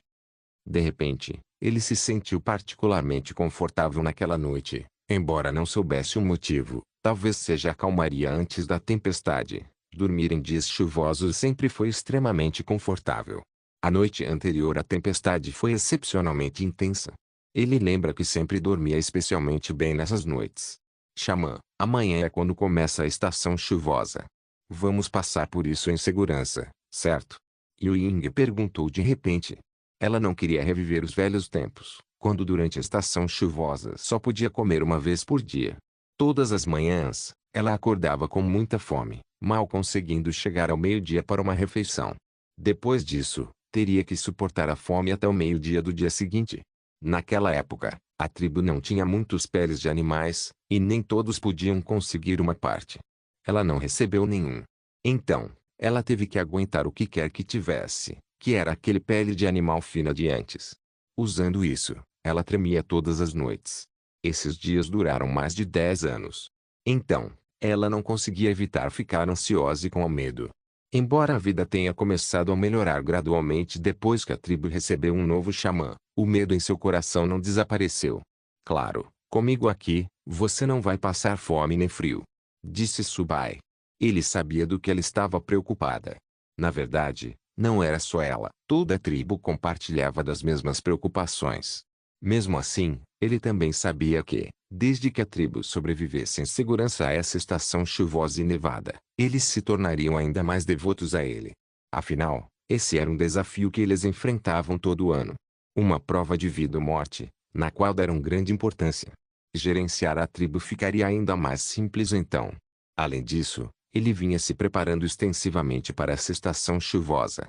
De repente, ele se sentiu particularmente confortável naquela noite, embora não soubesse o motivo. Talvez seja a calmaria antes da tempestade. Dormir em dias chuvosos sempre foi extremamente confortável. A noite anterior à tempestade foi excepcionalmente intensa. Ele lembra que sempre dormia especialmente bem nessas noites. Xamã, amanhã é quando começa a estação chuvosa. Vamos passar por isso em segurança, certo? Yu Ying perguntou de repente. Ela não queria reviver os velhos tempos, quando durante a estação chuvosa só podia comer uma vez por dia. Todas as manhãs, ela acordava com muita fome, mal conseguindo chegar ao meio-dia para uma refeição. Depois disso, teria que suportar a fome até o meio-dia do dia seguinte. Naquela época, a tribo não tinha muitos peles de animais, e nem todos podiam conseguir uma parte. Ela não recebeu nenhum. Então, Ela teve que aguentar o que quer que tivesse, que era aquele pele de animal fina de antes. Usando isso, ela tremia todas as noites. Esses dias duraram mais de 10 anos. Então, ela não conseguia evitar ficar ansiosa e com medo. Embora a vida tenha começado a melhorar gradualmente depois que a tribo recebeu um novo xamã, o medo em seu coração não desapareceu. Claro, comigo aqui, você não vai passar fome nem frio, disse Subai. Ele sabia do que ela estava preocupada. Na verdade, não era só ela. Toda a tribo compartilhava das mesmas preocupações. Mesmo assim, ele também sabia que, desde que a tribo sobrevivesse em segurança a essa estação chuvosa e nevada, eles se tornariam ainda mais devotos a ele. Afinal, esse era um desafio que eles enfrentavam todo ano. Uma prova de vida ou morte, na qual deram grande importância. Gerenciar a tribo ficaria ainda mais simples então. Além disso, ele vinha se preparando extensivamente para essa estação chuvosa.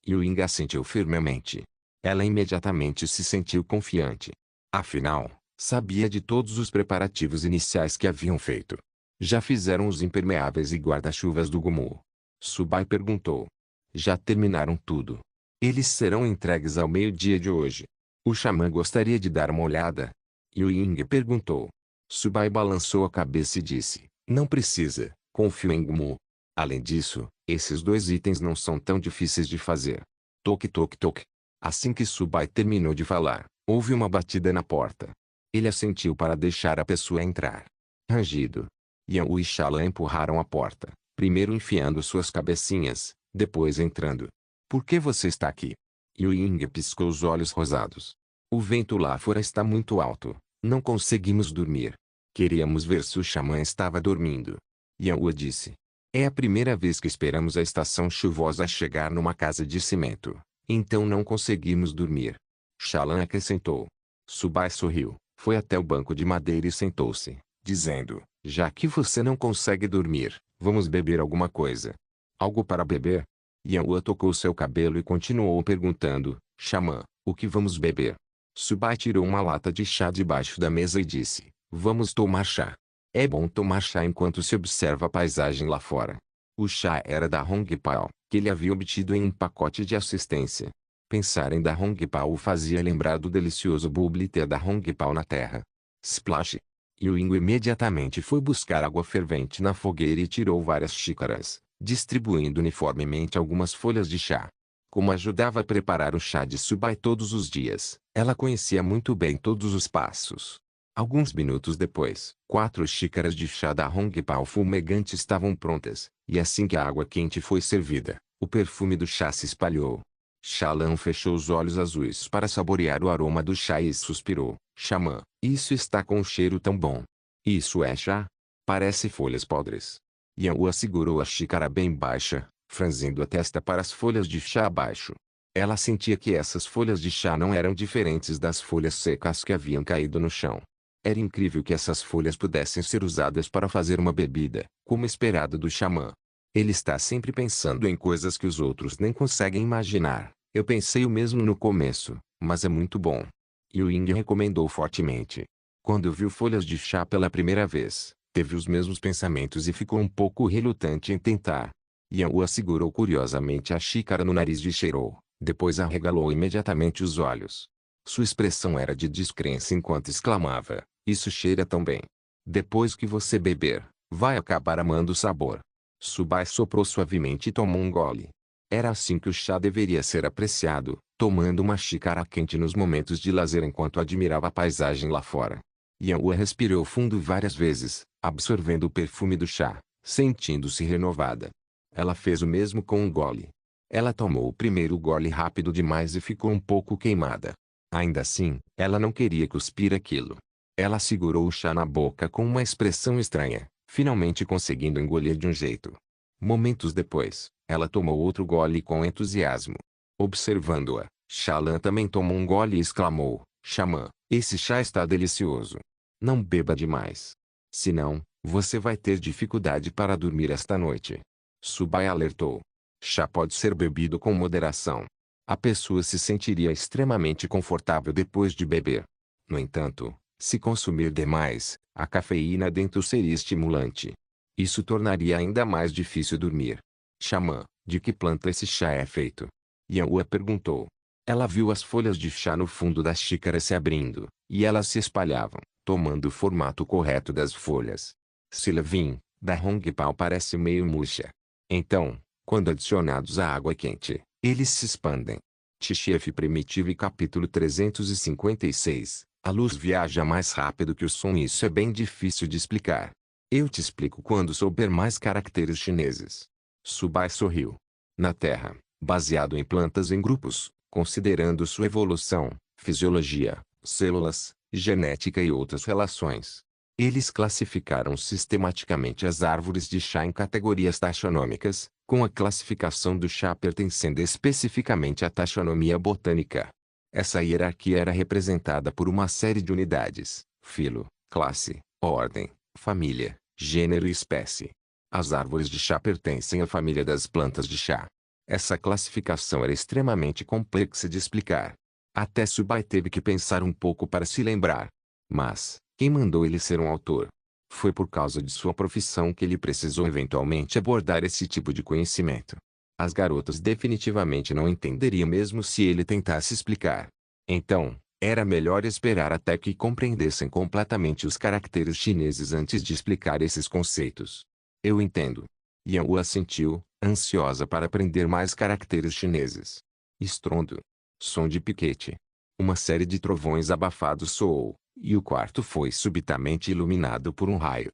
Yuing assentiu firmemente. Ela imediatamente se sentiu confiante. Afinal, sabia de todos os preparativos iniciais que haviam feito. Já fizeram os impermeáveis e guarda-chuvas do Gumu? Subai perguntou. Já terminaram tudo. Eles serão entregues ao meio-dia de hoje. O xamã gostaria de dar uma olhada? Yuing perguntou. Subai balançou a cabeça e disse, não precisa, confio em Gumu. Além disso, esses dois itens não são tão difíceis de fazer. Toque toque toque. Assim que Subai terminou de falar, houve uma batida na porta. Ele assentiu para deixar a pessoa entrar. Rangido. Yan e Shala empurraram a porta, primeiro enfiando suas cabecinhas, depois entrando. Por que você está aqui? Yuing piscou os olhos rosados. O vento lá fora está muito alto. Não conseguimos dormir. Queríamos ver se o xamã estava dormindo. Yan disse. É a primeira vez que esperamos a estação chuvosa chegar numa casa de cimento. Então não conseguimos dormir. Shala acrescentou. Subai sorriu, foi até o banco de madeira e sentou-se, dizendo, já que você não consegue dormir, vamos beber alguma coisa. Algo para beber? Yan tocou seu cabelo e continuou perguntando, xamã, o que vamos beber? Subai tirou uma lata de chá debaixo da mesa e disse, vamos tomar chá. É bom tomar chá enquanto se observa a paisagem lá fora. O chá era da Hong Pao, que ele havia obtido em um pacote de assistência. Pensar em da Hong Pao o fazia lembrar do delicioso bubbly tea da Hong Pao na terra. Splash! Yuing imediatamente foi buscar água fervente na fogueira e tirou várias xícaras, distribuindo uniformemente algumas folhas de chá. Como ajudava a preparar o chá de Subai todos os dias, ela conhecia muito bem todos os passos. Alguns minutos depois, 4 xícaras de chá da Hong Pao fumegante estavam prontas, e assim que a água quente foi servida, o perfume do chá se espalhou. Shala fechou os olhos azuis para saborear o aroma do chá e suspirou. Xamã, isso está com um cheiro tão bom. Isso é chá? Parece folhas podres. Yan segurou a xícara bem baixa, franzindo a testa para as folhas de chá abaixo. Ela sentia que essas folhas de chá não eram diferentes das folhas secas que haviam caído no chão. Era incrível que essas folhas pudessem ser usadas para fazer uma bebida, como esperado do xamã. Ele está sempre pensando em coisas que os outros nem conseguem imaginar. Eu pensei o mesmo no começo, mas é muito bom. Yuing recomendou fortemente. Quando viu folhas de chá pela primeira vez, teve os mesmos pensamentos e ficou um pouco relutante em tentar. Yan segurou curiosamente a xícara no nariz e cheirou, depois arregalou imediatamente os olhos. Sua expressão era de descrença enquanto exclamava, isso cheira tão bem. Depois que você beber, vai acabar amando o sabor. Subai soprou suavemente e tomou um gole. Era assim que o chá deveria ser apreciado, tomando uma xícara quente nos momentos de lazer enquanto admirava a paisagem lá fora. Yan respirou fundo várias vezes, absorvendo o perfume do chá, sentindo-se renovada. Ela fez o mesmo com um gole. Ela tomou o primeiro gole rápido demais e ficou um pouco queimada. Ainda assim, ela não queria cuspir aquilo. Ela segurou o chá na boca com uma expressão estranha, finalmente conseguindo engolir de um jeito. Momentos depois, ela tomou outro gole com entusiasmo. Observando-a, Shala também tomou um gole e exclamou, xamã, esse chá está delicioso. Não beba demais. Senão, você vai ter dificuldade para dormir esta noite. Subai alertou. Chá pode ser bebido com moderação. A pessoa se sentiria extremamente confortável depois de beber. No entanto, se consumir demais, a cafeína dentro seria estimulante. Isso tornaria ainda mais difícil dormir. Xamã, de que planta esse chá é feito? Yanhua perguntou. Ela viu as folhas de chá no fundo da xícara se abrindo, e elas se espalhavam, tomando o formato correto das folhas. Silvin, da Hongpao parece meio murcha. Então, quando adicionados à água quente, eles se expandem. Tchef Primitivo e capítulo 356. A luz viaja mais rápido que o som e isso é bem difícil de explicar. Eu te explico quando souber mais caracteres chineses. Subai sorriu. Na Terra, baseado em plantas em grupos, considerando sua evolução, fisiologia, células, genética e outras relações. Eles classificaram sistematicamente as árvores de chá em categorias taxonômicas, com a classificação do chá pertencendo especificamente à taxonomia botânica. Essa hierarquia era representada por uma série de unidades: filo, classe, ordem, família, gênero e espécie. As árvores de chá pertencem à família das plantas de chá. Essa classificação era extremamente complexa de explicar. Até Subai teve que pensar um pouco para se lembrar. Mas, quem mandou ele ser um autor? Foi por causa de sua profissão que ele precisou eventualmente abordar esse tipo de conhecimento. As garotas definitivamente não entenderiam mesmo se ele tentasse explicar. Então, era melhor esperar até que compreendessem completamente os caracteres chineses antes de explicar esses conceitos. Eu entendo. Yanhua assentiu, ansiosa para aprender mais caracteres chineses. Estrondo. Som de piquete. Uma série de trovões abafados soou, e o quarto foi subitamente iluminado por um raio.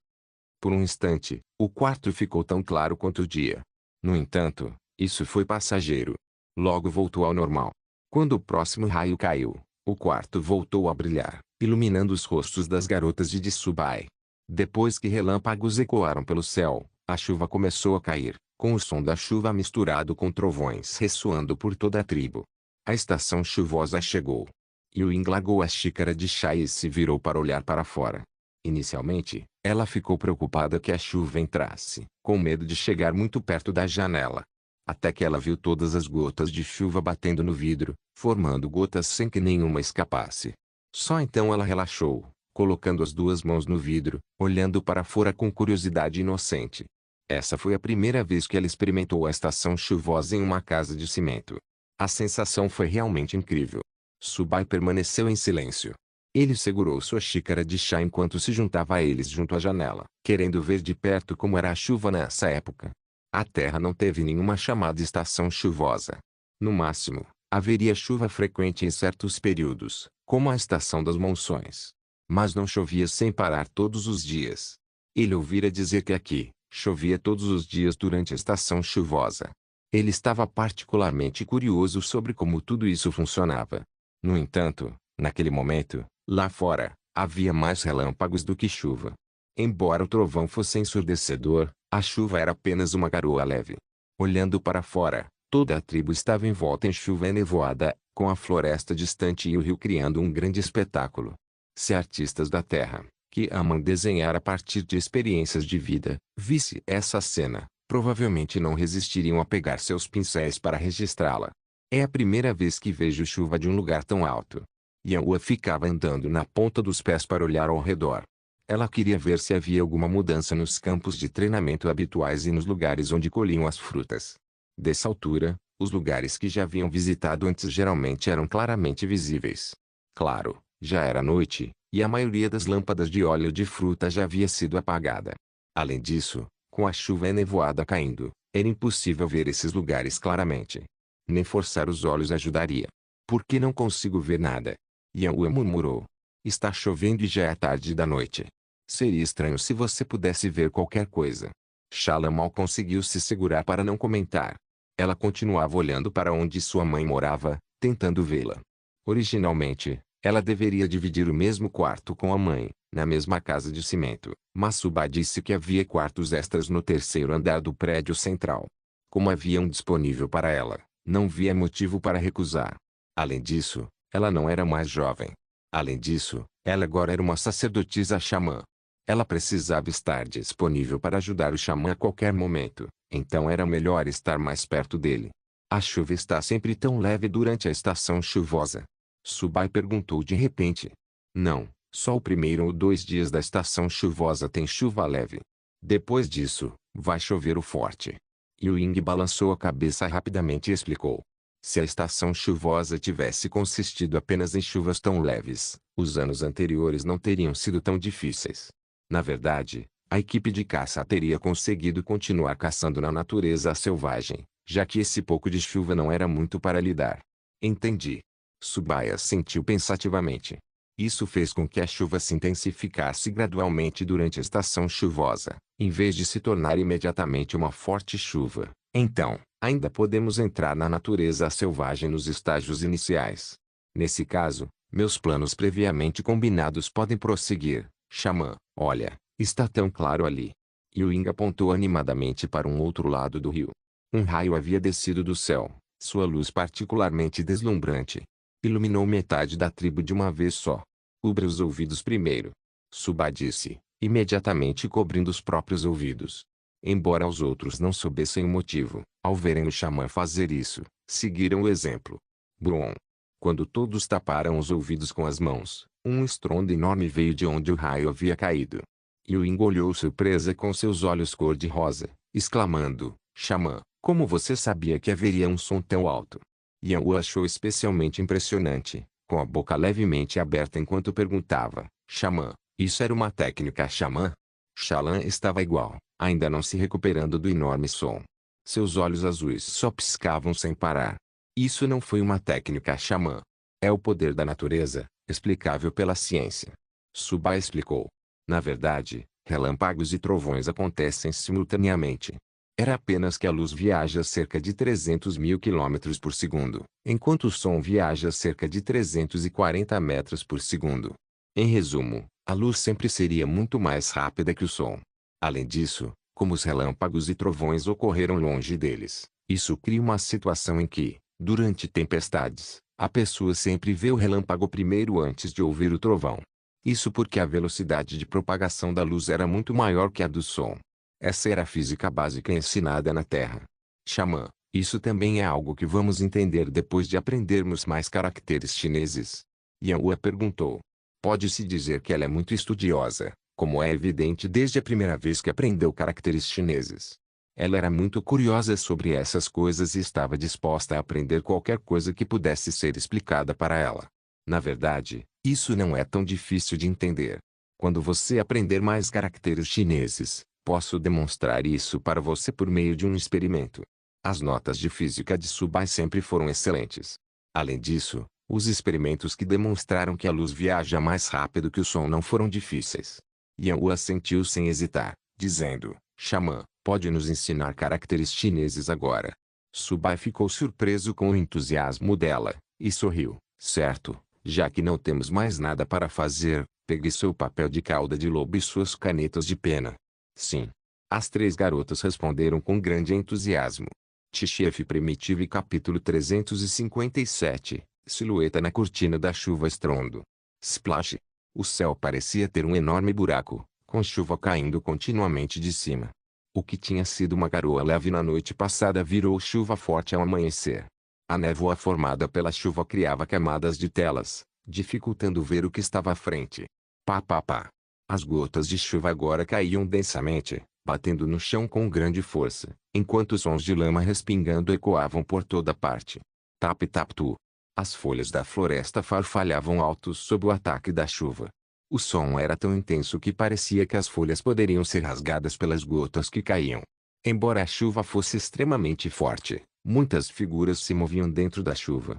Por um instante, o quarto ficou tão claro quanto o dia. No entanto, isso foi passageiro. Logo voltou ao normal. Quando o próximo raio caiu, o quarto voltou a brilhar, iluminando os rostos das garotas de Subai. Depois que relâmpagos ecoaram pelo céu, a chuva começou a cair, com o som da chuva misturado com trovões ressoando por toda a tribo. A estação chuvosa chegou. Yu englagou a xícara de chá e se virou para olhar para fora. Inicialmente, ela ficou preocupada que a chuva entrasse, com medo de chegar muito perto da janela. Até que ela viu todas as gotas de chuva batendo no vidro, formando gotas sem que nenhuma escapasse. Só então ela relaxou, colocando as duas mãos no vidro, olhando para fora com curiosidade inocente. Essa foi a primeira vez que ela experimentou a estação chuvosa em uma casa de cimento. A sensação foi realmente incrível. Subai permaneceu em silêncio. Ele segurou sua xícara de chá enquanto se juntava a eles junto à janela, querendo ver de perto como era a chuva nessa época. A Terra não teve nenhuma chamada estação chuvosa. No máximo, haveria chuva frequente em certos períodos, como a estação das monções. Mas não chovia sem parar todos os dias. Ele ouvira dizer que aqui, chovia todos os dias durante a estação chuvosa. Ele estava particularmente curioso sobre como tudo isso funcionava. No entanto, naquele momento, lá fora, havia mais relâmpagos do que chuva. Embora o trovão fosse ensurdecedor, a chuva era apenas uma garoa leve. Olhando para fora, toda a tribo estava envolta em chuva enevoada, com a floresta distante e o rio criando um grande espetáculo. Se artistas da terra, que amam desenhar a partir de experiências de vida, visse essa cena, provavelmente não resistiriam a pegar seus pincéis para registrá-la. É a primeira vez que vejo chuva de um lugar tão alto. Yanhua ficava andando na ponta dos pés para olhar ao redor. Ela queria ver se havia alguma mudança nos campos de treinamento habituais e nos lugares onde colhiam as frutas. Dessa altura, os lugares que já haviam visitado antes geralmente eram claramente visíveis. Claro, já era noite, e a maioria das lâmpadas de óleo de fruta já havia sido apagada. Além disso, com a chuva enevoada caindo, era impossível ver esses lugares claramente. Nem forçar os olhos ajudaria. Por que não consigo ver nada? Yanhua murmurou. Está chovendo e já é tarde da noite. Seria estranho se você pudesse ver qualquer coisa. Shala mal conseguiu se segurar para não comentar. Ela continuava olhando para onde sua mãe morava, tentando vê-la. Originalmente, ela deveria dividir o mesmo quarto com a mãe, na mesma casa de cimento, mas Subai disse que havia quartos extras no terceiro andar do prédio central. Como havia um disponível para ela, não via motivo para recusar. Além disso, ela não era mais jovem. Além disso, ela agora era uma sacerdotisa xamã. Ela precisava estar disponível para ajudar o xamã a qualquer momento, então era melhor estar mais perto dele. A chuva está sempre tão leve durante a estação chuvosa? Subai perguntou de repente. Não, só o primeiro ou 2 dias da estação chuvosa tem chuva leve. Depois disso, vai chover o forte. Ewing balançou a cabeça rapidamente e explicou. Se a estação chuvosa tivesse consistido apenas em chuvas tão leves, os anos anteriores não teriam sido tão difíceis. Na verdade, a equipe de caça teria conseguido continuar caçando na natureza selvagem, já que esse pouco de chuva não era muito para lidar. Entendi. Tsubaya sentiu pensativamente. Isso fez com que a chuva se intensificasse gradualmente durante a estação chuvosa, em vez de se tornar imediatamente uma forte chuva. Então, ainda podemos entrar na natureza selvagem nos estágios iniciais. Nesse caso, meus planos previamente combinados podem prosseguir, xamã. Olha, está tão claro ali. Ewing apontou animadamente para um outro lado do rio. Um raio havia descido do céu, sua luz particularmente deslumbrante. Iluminou metade da tribo de uma vez só. Cubra os ouvidos primeiro. Suba disse, imediatamente cobrindo os próprios ouvidos. Embora os outros não soubessem o motivo, ao verem o xamã fazer isso, seguiram o exemplo. Brum! Quando todos taparam os ouvidos com as mãos, um estrondo enorme veio de onde o raio havia caído. Ewing olhou surpresa com seus olhos cor-de-rosa, exclamando, xamã, como você sabia que haveria um som tão alto? Ian o achou especialmente impressionante, com a boca levemente aberta enquanto perguntava, xamã, isso era uma técnica xamã? Shallan estava igual, ainda não se recuperando do enorme som. Seus olhos azuis só piscavam sem parar. Isso não foi uma técnica xamã. É o poder da natureza, explicável pela ciência. Suba explicou. Na verdade, relâmpagos e trovões acontecem simultaneamente. Era apenas que a luz viaja cerca de 300 mil quilômetros por segundo, enquanto o som viaja cerca de 340 metros por segundo. Em resumo, a luz sempre seria muito mais rápida que o som. Além disso, como os relâmpagos e trovões ocorreram longe deles, isso cria uma situação em que, durante tempestades, a pessoa sempre vê o relâmpago primeiro antes de ouvir o trovão. Isso porque a velocidade de propagação da luz era muito maior que a do som. Essa era a física básica ensinada na Terra. Xamã, isso também é algo que vamos entender depois de aprendermos mais caracteres chineses. Yan Hua perguntou. Pode-se dizer que ela é muito estudiosa, como é evidente desde a primeira vez que aprendeu caracteres chineses. Ela era muito curiosa sobre essas coisas e estava disposta a aprender qualquer coisa que pudesse ser explicada para ela. Na verdade, isso não é tão difícil de entender. Quando você aprender mais caracteres chineses, posso demonstrar isso para você por meio de um experimento. As notas de física de Subai sempre foram excelentes. Além disso, os experimentos que demonstraram que a luz viaja mais rápido que o som não foram difíceis. Yan Hua assentiu sem hesitar, dizendo, xamã, pode nos ensinar caracteres chineses agora. Subai ficou surpreso com o entusiasmo dela, e sorriu. Certo, já que não temos mais nada para fazer, pegue seu papel de cauda de lobo e suas canetas de pena. Sim. As três garotas responderam com grande entusiasmo. Tchef Primitivo e capítulo 357, silhueta na cortina da chuva estrondo. Splash. O céu parecia ter um enorme buraco, com chuva caindo continuamente de cima. O que tinha sido uma garoa leve na noite passada virou chuva forte ao amanhecer. A névoa formada pela chuva criava camadas de telas, dificultando ver o que estava à frente. Pá pá pá. As gotas de chuva agora caíam densamente, batendo no chão com grande força, enquanto sons de lama respingando ecoavam por toda parte. Tap tap tu. As folhas da floresta farfalhavam altos sob o ataque da chuva. O som era tão intenso que parecia que as folhas poderiam ser rasgadas pelas gotas que caíam. Embora a chuva fosse extremamente forte, muitas figuras se moviam dentro da chuva.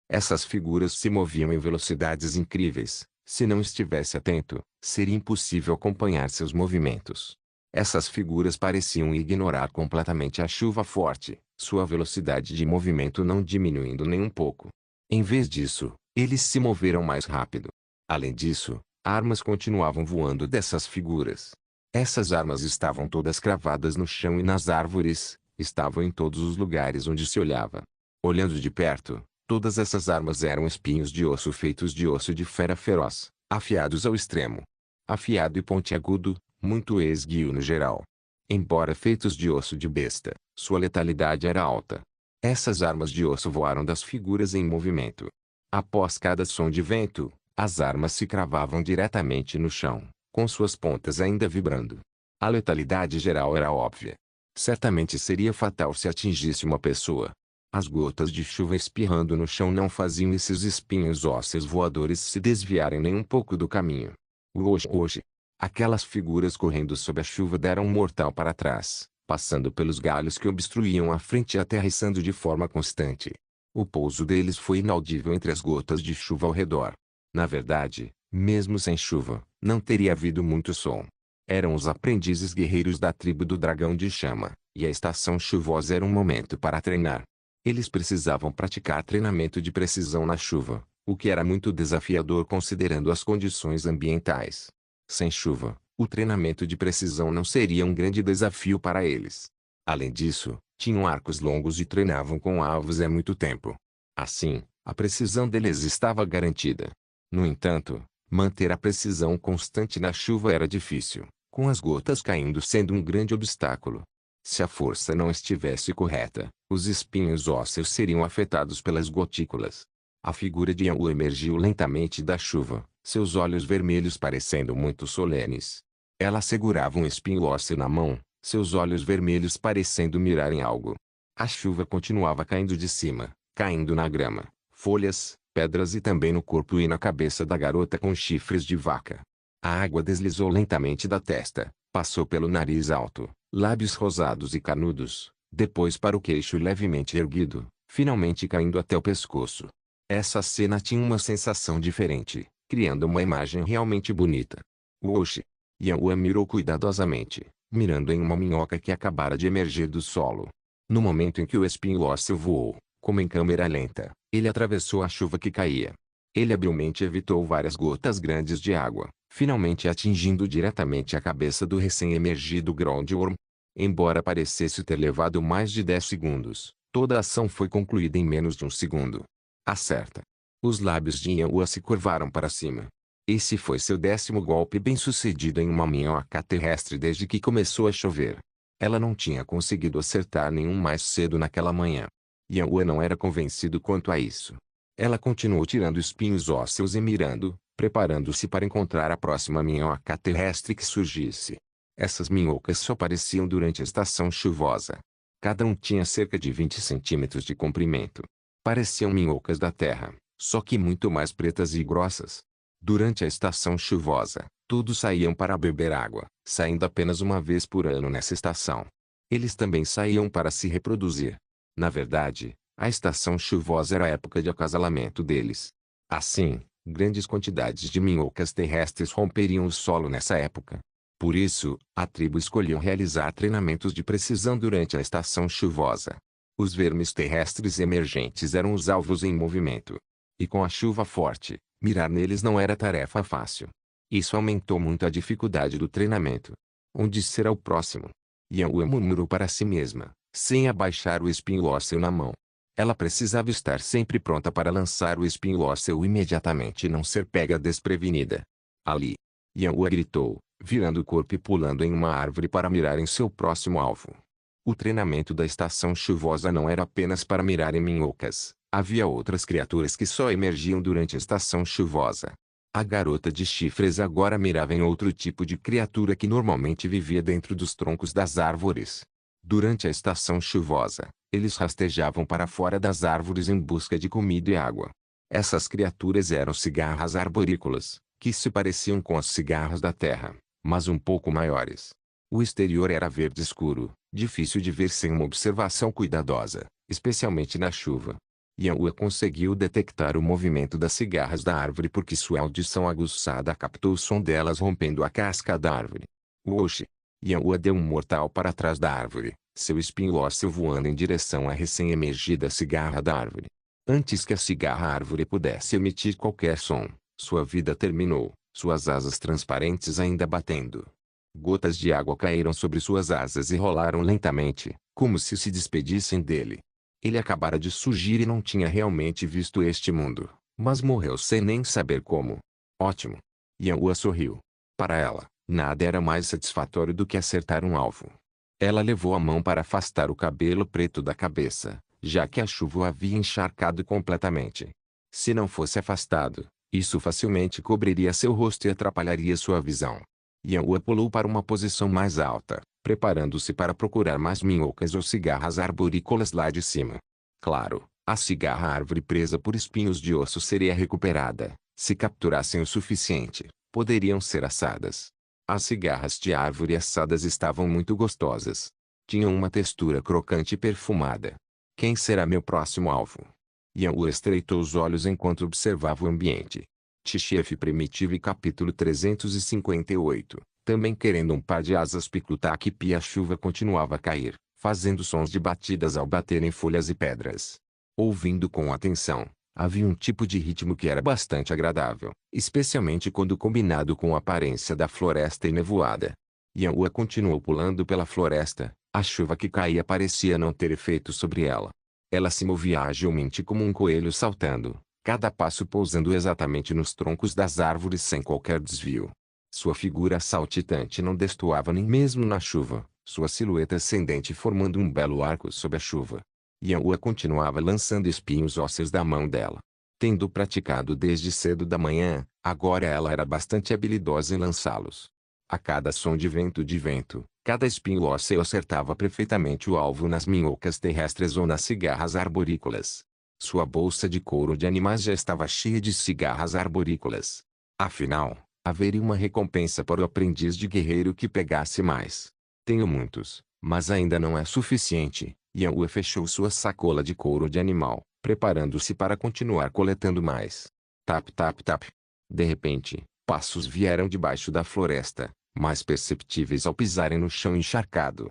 Essas figuras se moviam em velocidades incríveis. Se não estivesse atento, seria impossível acompanhar seus movimentos. Essas figuras pareciam ignorar completamente a chuva forte, sua velocidade de movimento não diminuindo nem um pouco. Em vez disso, eles se moveram mais rápido. Além disso, armas continuavam voando dessas figuras. Essas armas estavam todas cravadas no chão e nas árvores, estavam em todos os lugares onde se olhava. Olhando de perto, todas essas armas eram espinhos de osso feitos de osso de fera feroz, afiados ao extremo. Afiado e pontiagudo, muito esguio no geral. Embora feitos de osso de besta, sua letalidade era alta. Essas armas de osso voaram das figuras em movimento. Após cada som de vento, as armas se cravavam diretamente no chão, com suas pontas ainda vibrando. A letalidade geral era óbvia. Certamente seria fatal se atingisse uma pessoa. As gotas de chuva espirrando no chão não faziam esses espinhos ósseos voadores se desviarem nem um pouco do caminho. Hoje. Aquelas figuras correndo sob a chuva deram um mortal para trás, passando pelos galhos que obstruíam a frente e aterrissando de forma constante. O pouso deles foi inaudível entre as gotas de chuva ao redor. Na verdade, mesmo sem chuva, não teria havido muito som. Eram os aprendizes guerreiros da tribo do Dragão de Chama, e a estação chuvosa era um momento para treinar. Eles precisavam praticar treinamento de precisão na chuva, o que era muito desafiador considerando as condições ambientais. Sem chuva, o treinamento de precisão não seria um grande desafio para eles. Além disso, tinham arcos longos e treinavam com alvos há muito tempo. Assim, a precisão deles estava garantida. No entanto, manter a precisão constante na chuva era difícil, com as gotas caindo sendo um grande obstáculo. Se a força não estivesse correta, os espinhos ósseos seriam afetados pelas gotículas. A figura de Yanwu emergiu lentamente da chuva, seus olhos vermelhos parecendo muito solenes. Ela segurava um espinho ósseo na mão, seus olhos vermelhos parecendo mirar em algo. A chuva continuava caindo de cima, caindo na grama, folhas, pedras e também no corpo e na cabeça da garota com chifres de vaca. A água deslizou lentamente da testa, passou pelo nariz alto, lábios rosados e canudos, depois para o queixo levemente erguido, finalmente caindo até o pescoço. Essa cena tinha uma sensação diferente, criando uma imagem realmente bonita. Oxi! Yanwu mirou cuidadosamente, mirando em uma minhoca que acabara de emergir do solo. No momento em que o espinho ósseo voou, como em câmera lenta, ele atravessou a chuva que caía. Ele habilmente evitou várias gotas grandes de água, finalmente atingindo diretamente a cabeça do recém-emergido Groundworm. Embora parecesse ter levado mais de 10 segundos, toda a ação foi concluída em menos de um segundo. Acerta! Os lábios de Yanwu se curvaram para cima. Esse foi seu 10º golpe bem-sucedido em uma minhoca terrestre desde que começou a chover. Ela não tinha conseguido acertar nenhum mais cedo naquela manhã. Yanwu não era convencido quanto a isso. Ela continuou tirando espinhos ósseos e mirando, preparando-se para encontrar a próxima minhoca terrestre que surgisse. Essas minhocas só apareciam durante a estação chuvosa. Cada um tinha cerca de 20 centímetros de comprimento. Pareciam minhocas da terra, só que muito mais pretas e grossas. Durante a estação chuvosa, todos saíam para beber água, saindo apenas uma vez por ano nessa estação. Eles também saíam para se reproduzir. Na verdade, a estação chuvosa era a época de acasalamento deles. Assim, grandes quantidades de minhocas terrestres romperiam o solo nessa época. Por isso, a tribo escolheu realizar treinamentos de precisão durante a estação chuvosa. Os vermes terrestres emergentes eram os alvos em movimento. E com a chuva forte, mirar neles não era tarefa fácil. Isso aumentou muito a dificuldade do treinamento. Onde será o próximo? Yanwu murmurou para si mesma, sem abaixar o espinho ósseo na mão. Ela precisava estar sempre pronta para lançar o espinho ósseo imediatamente e não ser pega desprevenida. Ali! Yanwu gritou, virando o corpo e pulando em uma árvore para mirar em seu próximo alvo. O treinamento da estação chuvosa não era apenas para mirar em minhocas. Havia outras criaturas que só emergiam durante a estação chuvosa. A garota de chifres agora mirava em outro tipo de criatura que normalmente vivia dentro dos troncos das árvores. Durante a estação chuvosa, eles rastejavam para fora das árvores em busca de comida e água. Essas criaturas eram cigarras arborícolas, que se pareciam com as cigarras da terra, mas um pouco maiores. O exterior era verde escuro, difícil de ver sem uma observação cuidadosa, especialmente na chuva. Yanwu conseguiu detectar o movimento das cigarras da árvore porque sua audição aguçada captou o som delas rompendo a casca da árvore. Oxi! Yanwu deu um mortal para trás da árvore, seu espinho ósseo voando em direção à recém-emergida cigarra da árvore. Antes que a cigarra árvore pudesse emitir qualquer som, sua vida terminou, suas asas transparentes ainda batendo. Gotas de água caíram sobre suas asas e rolaram lentamente, como se despedissem dele. Ele acabara de surgir e não tinha realmente visto este mundo, mas morreu sem nem saber como. Ótimo! Yanwu sorriu. Para ela, nada era mais satisfatório do que acertar um alvo. Ela levou a mão para afastar o cabelo preto da cabeça, já que a chuva o havia encharcado completamente. Se não fosse afastado, isso facilmente cobriria seu rosto e atrapalharia sua visão. Yanhua pulou para uma posição mais alta, preparando-se para procurar mais minhocas ou cigarras arborícolas lá de cima. Claro, a cigarra árvore presa por espinhos de osso seria recuperada. Se capturassem o suficiente, poderiam ser assadas. As cigarras de árvore assadas estavam muito gostosas. Tinham uma textura crocante e perfumada. Quem será meu próximo alvo? Yanhua estreitou os olhos enquanto observava o ambiente. T-Chef Primitive capítulo 358. Também querendo um par de asas Piclutaque, a chuva continuava a cair, fazendo sons de batidas ao bater em folhas e pedras. Ouvindo com atenção, havia um tipo de ritmo que era bastante agradável, especialmente quando combinado com a aparência da floresta enevoada. Yanhua continuou pulando pela floresta. A chuva que caía parecia não ter efeito sobre ela. Ela se movia agilmente como um coelho saltando, cada passo pousando exatamente nos troncos das árvores sem qualquer desvio. Sua figura saltitante não destoava nem mesmo na chuva, sua silhueta ascendente formando um belo arco sob a chuva. Yanhua continuava lançando espinhos ósseos da mão dela. Tendo praticado desde cedo da manhã, agora ela era bastante habilidosa em lançá-los. A cada som de vento, cada espinho ósseo acertava perfeitamente o alvo nas minhocas terrestres ou nas cigarras arborícolas. Sua bolsa de couro de animais já estava cheia de cigarras arborícolas. Afinal, haveria uma recompensa para o aprendiz de guerreiro que pegasse mais. Tenho muitos, mas ainda não é suficiente. Yanhua fechou sua sacola de couro de animal, preparando-se para continuar coletando mais. Tap tap tap. De repente, passos vieram debaixo da floresta, mais perceptíveis ao pisarem no chão encharcado.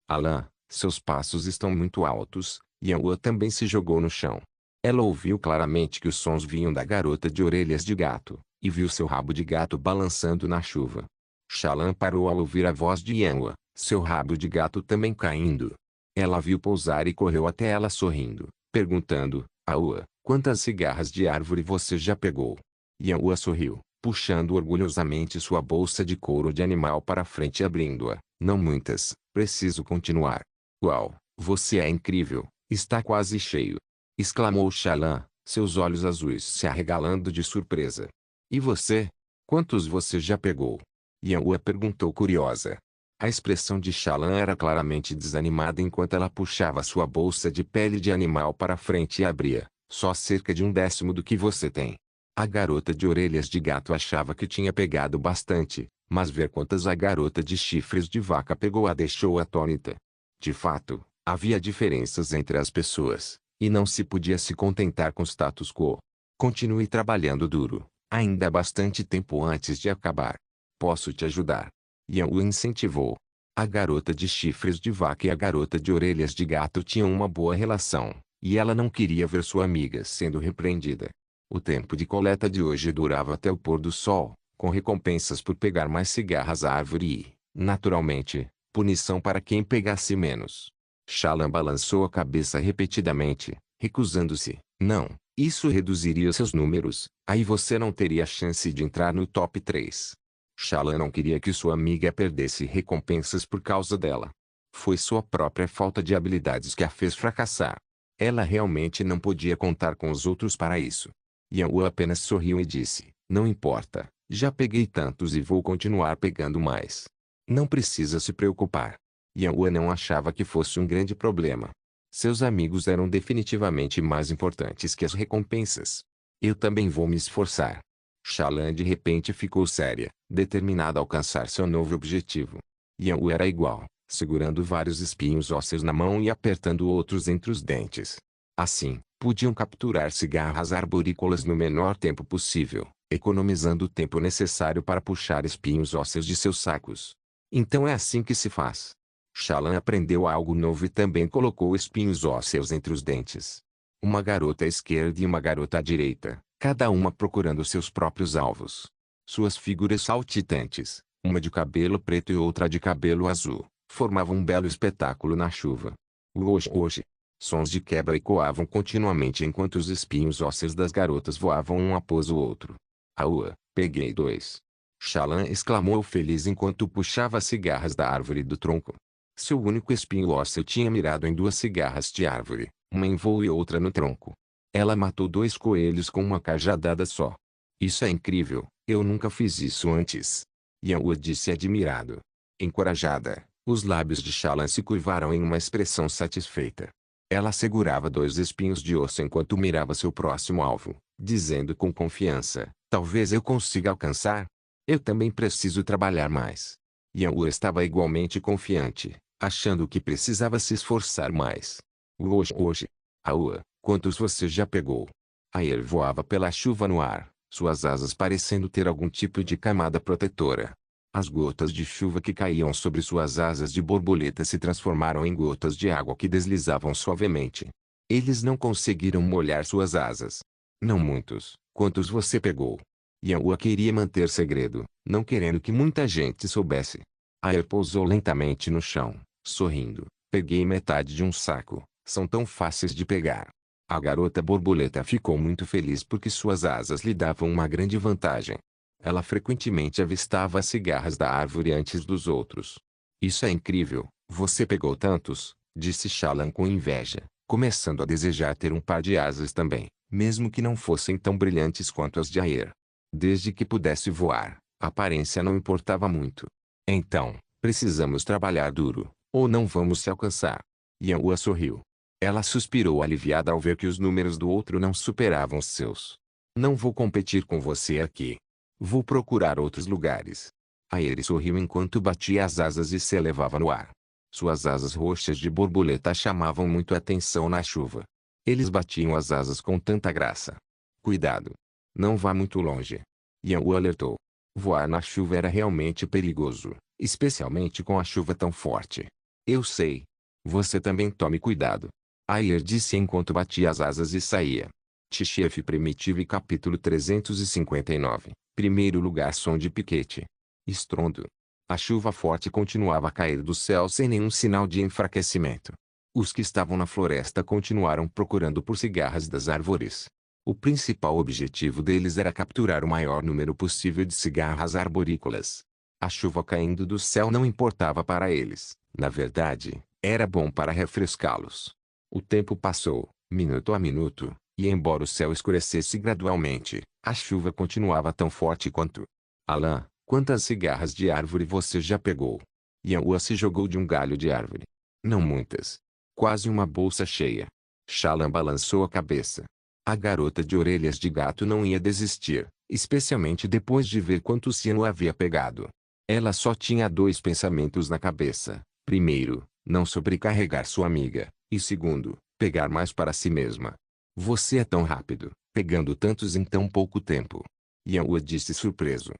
Alan, seus passos estão muito altos. Yanhua também se jogou no chão. Ela ouviu claramente que os sons vinham da garota de orelhas de gato, e viu seu rabo de gato balançando na chuva. Shallan parou ao ouvir a voz de Yanhua, seu rabo de gato também caindo. Ela viu pousar e correu até ela sorrindo, perguntando, Aua, quantas cigarras de árvore você já pegou? Yanhua sorriu, puxando orgulhosamente sua bolsa de couro de animal para frente e abrindo-a. Não muitas, preciso continuar. Uau, você é incrível, está quase cheio! Exclamou Shallan, seus olhos azuis se arregalando de surpresa. E você? Quantos você já pegou? Yanhua perguntou curiosa. A expressão de Shallan era claramente desanimada enquanto ela puxava sua bolsa de pele de animal para frente e abria. Só cerca de 1/10 do que você tem. A garota de orelhas de gato achava que tinha pegado bastante, mas ver quantas a garota de chifres de vaca pegou a deixou atônita. De fato, havia diferenças entre as pessoas, e não se podia se contentar com status quo. Continue trabalhando duro, ainda há bastante tempo antes de acabar. Posso te ajudar. Yanhua incentivou. A garota de chifres de vaca e a garota de orelhas de gato tinham uma boa relação, e ela não queria ver sua amiga sendo repreendida. O tempo de coleta de hoje durava até o pôr do sol, com recompensas por pegar mais cigarras à árvore e, naturalmente, punição para quem pegasse menos. Shallan balançou a cabeça repetidamente, recusando-se. Não, isso reduziria seus números, aí você não teria chance de entrar no top 3. Shallan não queria que sua amiga perdesse recompensas por causa dela. Foi sua própria falta de habilidades que a fez fracassar. Ela realmente não podia contar com os outros para isso. Yanhua apenas sorriu e disse, não importa, já peguei tantos e vou continuar pegando mais. Não precisa se preocupar. Yanhua não achava que fosse um grande problema. Seus amigos eram definitivamente mais importantes que as recompensas. Eu também vou me esforçar. Shallan de repente ficou séria, determinada a alcançar seu novo objetivo. Yanhua era igual, segurando vários espinhos ósseos na mão e apertando outros entre os dentes. Assim, podiam capturar cigarras arborícolas no menor tempo possível, economizando o tempo necessário para puxar espinhos ósseos de seus sacos. Então é assim que se faz. Shallan aprendeu algo novo e também colocou espinhos ósseos entre os dentes. Uma garota à esquerda e uma garota à direita, cada uma procurando seus próprios alvos. Suas figuras saltitantes, uma de cabelo preto e outra de cabelo azul, formavam um belo espetáculo na chuva. Hoje. Sons de quebra ecoavam continuamente enquanto os espinhos ósseos das garotas voavam um após o outro. Aua, peguei 2. Shallan exclamou feliz enquanto puxava as cigarras da árvore do tronco. Seu único espinho ósseo tinha mirado em 2 cigarras de árvore, uma em voo e outra no tronco. Ela matou 2 coelhos com uma cajadada só. Isso é incrível, eu nunca fiz isso antes. Yanhua disse admirado. Encorajada, os lábios de Shallan se curvaram em uma expressão satisfeita. Ela segurava 2 espinhos de osso enquanto mirava seu próximo alvo, dizendo com confiança, talvez eu consiga alcançar. Eu também preciso trabalhar mais. Yanhua estava igualmente confiante, achando que precisava se esforçar mais. Hoje. Aua, quantos você já pegou? Aer voava pela chuva no ar, suas asas parecendo ter algum tipo de camada protetora. As gotas de chuva que caíam sobre suas asas de borboleta se transformaram em gotas de água que deslizavam suavemente. Eles não conseguiram molhar suas asas. Não muitos. Quantos você pegou? Yanhua queria manter segredo, não querendo que muita gente soubesse. Aer pousou lentamente no chão, sorrindo. Peguei metade de um saco. São tão fáceis de pegar. A garota borboleta ficou muito feliz porque suas asas lhe davam uma grande vantagem. Ela frequentemente avistava as cigarras da árvore antes dos outros. Isso é incrível, você pegou tantos, disse Shallan com inveja, começando a desejar ter um par de asas também, mesmo que não fossem tão brilhantes quanto as de Aer. Desde que pudesse voar, a aparência não importava muito. Então, precisamos trabalhar duro, ou não vamos se alcançar. Yanhua sorriu. Ela suspirou aliviada ao ver que os números do outro não superavam os seus. Não vou competir com você aqui. Vou procurar outros lugares. Aer sorriu enquanto batia as asas e se elevava no ar. Suas asas roxas de borboleta chamavam muito a atenção na chuva. Eles batiam as asas com tanta graça. Cuidado. Não vá muito longe. Yanhua alertou. Voar na chuva era realmente perigoso, especialmente com a chuva tão forte. Eu sei. Você também tome cuidado. Aer disse enquanto batia as asas e saía. Tchef Primitivo capítulo 359. Primeiro lugar som de piquete. Estrondo. A chuva forte continuava a cair do céu sem nenhum sinal de enfraquecimento. Os que estavam na floresta continuaram procurando por cigarras das árvores. O principal objetivo deles era capturar o maior número possível de cigarras arborícolas. A chuva caindo do céu não importava para eles, na verdade, era bom para refrescá-los. O tempo passou, minuto a minuto, e embora o céu escurecesse gradualmente, a chuva continuava tão forte quanto. Alan, quantas cigarras de árvore você já pegou? Yanhua se jogou de um galho de árvore. Não muitas. Quase uma bolsa cheia. Shallan balançou a cabeça. A garota de orelhas de gato não ia desistir, especialmente depois de ver quantos Yanhua havia pegado. Ela só tinha 2 pensamentos na cabeça. Primeiro, não sobrecarregar sua amiga, e segundo, pegar mais para si mesma. Você é tão rápido, pegando tantos em tão pouco tempo. Yanhua disse surpreso.